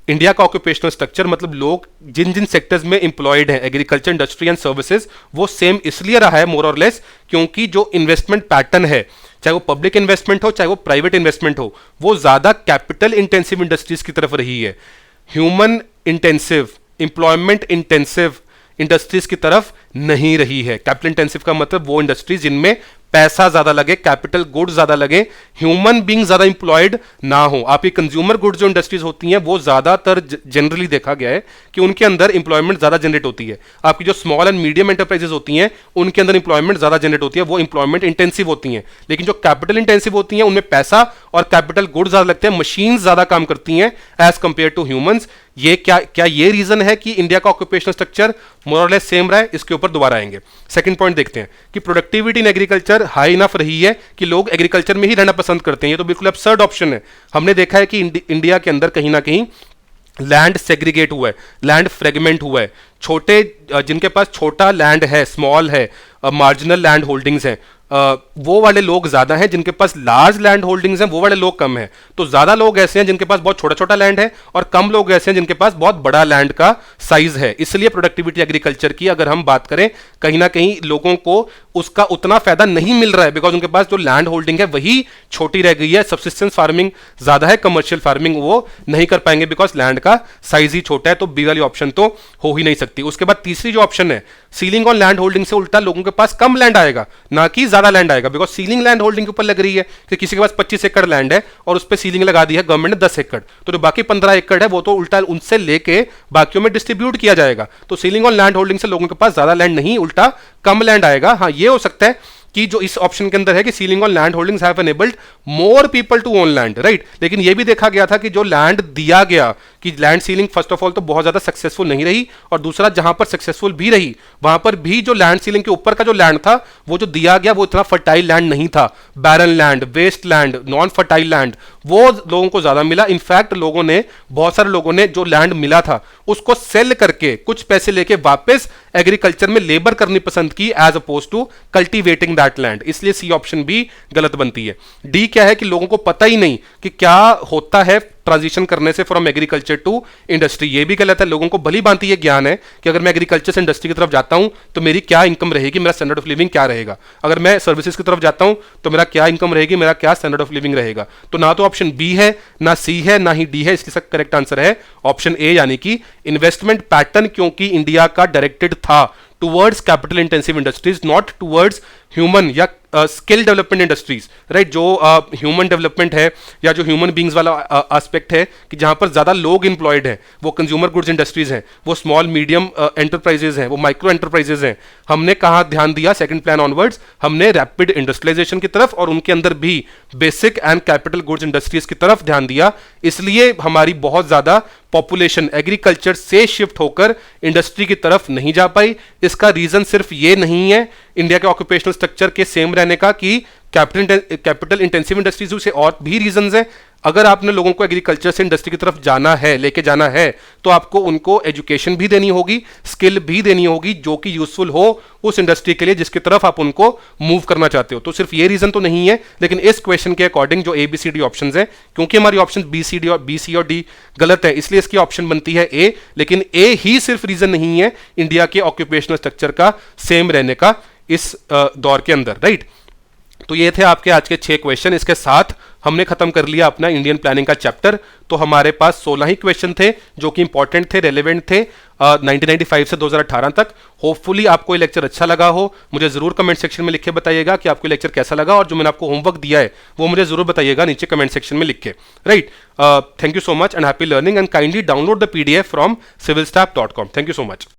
इंडिया का ऑक्यूपेशनल स्ट्रक्चर मतलब लोग जिन जिन सेक्टर्स में एम्प्लॉयड हैं, एग्रीकल्चर, इंडस्ट्री एंड सर्विसेज, वो सेम इसलिए रहा है मोर और लेस क्योंकि जो इन्वेस्टमेंट पैटर्न है, चाहे वो पब्लिक इन्वेस्टमेंट हो चाहे वो प्राइवेट इन्वेस्टमेंट हो, वो ज्यादा कैपिटल इंटेंसिव इंडस्ट्रीज की तरफ रही है। Human intensive, employment intensive industries की तरफ नहीं रही है। कैपिटल इंटेंसिव का मतलब वो इंडस्ट्रीज जिनमें पैसा ज्यादा लगे, कैपिटल गुड्स ज्यादा लगे, ह्यूमन बीइंग ज्यादा इंप्लॉयड ना हो। आपकी कंज्यूमर गुड्स जो इंडस्ट्रीज होती हैं वो ज्यादातर जनरली देखा गया है कि उनके अंदर इंप्लॉयमेंट ज्यादा जनरेट होती है। आपकी जो स्मॉल एंड मीडियम एंटरप्राइजेस होती हैं उनके अंदर इंप्लॉयमेंट ज्यादा जनरेट होती है, वो इंप्लॉयमेंट इंटेंसिव होती हैं। लेकिन जो कैपिटल इंटेंसिव होती हैं उनमें पैसा और कैपिटल गुड्स ज्यादा लगते हैं, मशीन ज्यादा काम करती हैं एज कंपेयर टू ह्यूमंस। ये क्या ये रीजन है कि इंडिया का ऑक्यूपेशनल स्ट्रक्चर मोर और लेस सेम रहा है? इसके ऊपर दोबारा आएंगे। सेकंड पॉइंट देखते हैं कि productivity in agriculture high enough रही है कि लोग एग्रीकल्चर में ही रहना पसंद करते हैं। ये तो बिल्कुल absurd ऑप्शन है। हमने देखा है कि इंडिया के अंदर कहीं ना कहीं लैंड सेग्रीगेट हुआ है, लैंड फ्रेगमेंट हुआ है। छोटे, जिनके पास छोटा लैंड है, स्मॉल है, मार्जिनल लैंड होल्डिंग्स हैं, वो वाले लोग ज्यादा हैं, जिनके पास लार्ज लैंड होल्डिंग्स हैं वो वाले लोग कम हैं। तो ज्यादा लोग ऐसे हैं जिनके पास बहुत छोटा छोटा लैंड है और कम लोग ऐसे हैं जिनके पास बहुत बड़ा लैंड का साइज है। इसलिए प्रोडक्टिविटी एग्रीकल्चर की अगर हम बात करें, कहीं ना कहीं लोगों को उसका उतना फायदा नहीं मिल रहा है, बिकॉज उनके पास जो लैंड होल्डिंग है वही छोटी रह गई है। सब्सिस्टेंस फार्मिंग ज्यादा है, कमर्शियल फार्मिंग वो नहीं कर पाएंगे बिकॉज लैंड का साइज ही छोटा है। तो बी वाली ऑप्शन तो हो ही नहीं सकती। उसके बाद तीसरी जो ऑप्शन है, सीलिंग ऑन लैंड होल्डिंग, से उल्टा लोगों के पास कम लैंड आएगा ना कि ज्यादा लैंड आएगा, बिकॉज सीलिंग लैंड होल्डिंग के ऊपर लग रही है कि किसी के पास 25 एकड़ लैंड है और उस पर सीलिंग लगा दी है गवर्नमेंट ने 10 एकड़, तो जो बाकी 15 एकड़ है वो तो उल्टा उनसे लेके बाकियों में डिस्ट्रीब्यूट किया जाएगा। तो सीलिंग ऑन लैंड होल्डिंग से लोगों के पास ज्यादा लैंड नहीं, उल्टा कम लैंड आएगा। हाँ, ये हो सकता है कि जो इस ऑप्शन के अंदर है कि ceiling on land holdings have enabled more people to own land, right. लेकिन ये भी देखा गया था कि जो लैंड दिया गया, कि land ceiling first of all तो बहुत ज्यादा सक्सेसफुल नहीं रही, और दूसरा जहां पर सक्सेसफुल भी रही वहां पर भी जो लैंड सीलिंग के ऊपर का जो लैंड था वो जो दिया गया वो इतना फर्टाइल लैंड नहीं था। Barren land, waste land, non fertile land वो लोगों को ज्यादा मिला। इनफैक्ट लोगों ने, बहुत सारे लोगों ने जो लैंड मिला था उसको सेल करके कुछ पैसे लेके वापस एग्रीकल्चर में लेबर करनी पसंद की as opposed to cultivating that land. इसलिए सी ऑप्शन भी गलत बनती है। डी क्या है कि लोगों को पता ही नहीं कि क्या होता है ट्रांजिशन करने से फ्रॉम एग्रीकल्चर टू इंडस्ट्री, ये भी गलत है। लोगों को भली भांति ये ज्ञान है कि अगर मैं एग्रीकल्चर से इंडस्ट्री की तरफ जाता हूं तो मेरी क्या इनकम रहेगी, मेरा स्टैंडर्ड ऑफ लिविंग क्या रहेगा। अगर मैं सर्विसेज की तरफ जाता हूं तो मेरा क्या इनकम रहेगी, मेरा क्या स्टैंडर्ड ऑफ लिविंग रहेगा। तो ना तो ऑप्शन बी है, ना सी है, ना ही डी है। इसका करेक्ट आंसर है ऑप्शन ए, यानी कि इन्वेस्टमेंट पैटर्न क्योंकि इंडिया का डायरेक्टेड था towards capital intensive industries, not towards human या स्किल डेवलपमेंट इंडस्ट्रीज, राइट। जो ह्यूमन डेवलपमेंट है या जो ह्यूमन बींग्स वाला एस्पेक्ट है कि जहां पर ज्यादा लोग इंप्लॉयड हैं, वो कंज्यूमर गुड्स इंडस्ट्रीज हैं, वो स्मॉल मीडियम एंटरप्राइजेज हैं, वो माइक्रो एंटरप्राइजेज हैं। हमने कहाँ ध्यान दिया सेकंड प्लान ऑनवर्ड्स, हमने रैपिड इंडस्ट्रियलाइजेशन की तरफ और उनके अंदर भी basic and capital goods industries की तरफ ध्यान दिया। इसलिए हमारी बहुत ज्यादा पॉपुलेशन एग्रीकल्चर से शिफ्ट होकर इंडस्ट्री की तरफ नहीं जा पाई। इसका रीजन सिर्फ ये नहीं है इंडिया के ऑक्यूपेशनल स्ट्रक्चर के सेम रहने का कि कैपिटल इंटेंसिव इंडस्ट्रीज से, और भी रीजंस हैं। अगर आपने लोगों को एग्रीकल्चर से इंडस्ट्री की तरफ जाना है, लेके जाना है, तो आपको उनको एजुकेशन भी देनी होगी, स्किल भी देनी होगी जो कि यूजफुल हो उस इंडस्ट्री के लिए जिसकी तरफ आप उनको मूव करना चाहते हो। तो सिर्फ ये रीजन तो नहीं है, लेकिन इस क्वेश्चन के अकॉर्डिंग जो ABCD ऑप्शन है, क्योंकि हमारी ऑप्शन BC और D गलत है, इसलिए इसकी ऑप्शन बनती है A। लेकिन A ही सिर्फ रीजन नहीं है इंडिया के ऑक्यूपेशनल स्ट्रक्चर का सेम रहने का इस दौर के अंदर, राइट। तो ये थे आपके आज के 6 क्वेश्चन। इसके साथ हमने खत्म कर लिया अपना इंडियन प्लानिंग का चैप्टर। तो हमारे पास 16 ही क्वेश्चन थे जो कि इंपॉर्टेंट थे, रेलेवेंट थे 1995 से 2018 तक। होपफुली आपको ये लेक्चर अच्छा लगा हो। मुझे जरूर कमेंट सेक्शन में लिख के बताइएगा कि आपको लेक्चर कैसा लगा, और जो मैंने आपको होमवर्क दिया है वो मुझे जरूर बताइएगा नीचे कमेंट सेक्शन में लिख के, right. Thank you so much and happy learning, and kindly download the PDF from civilstaff.com। Thank you so much.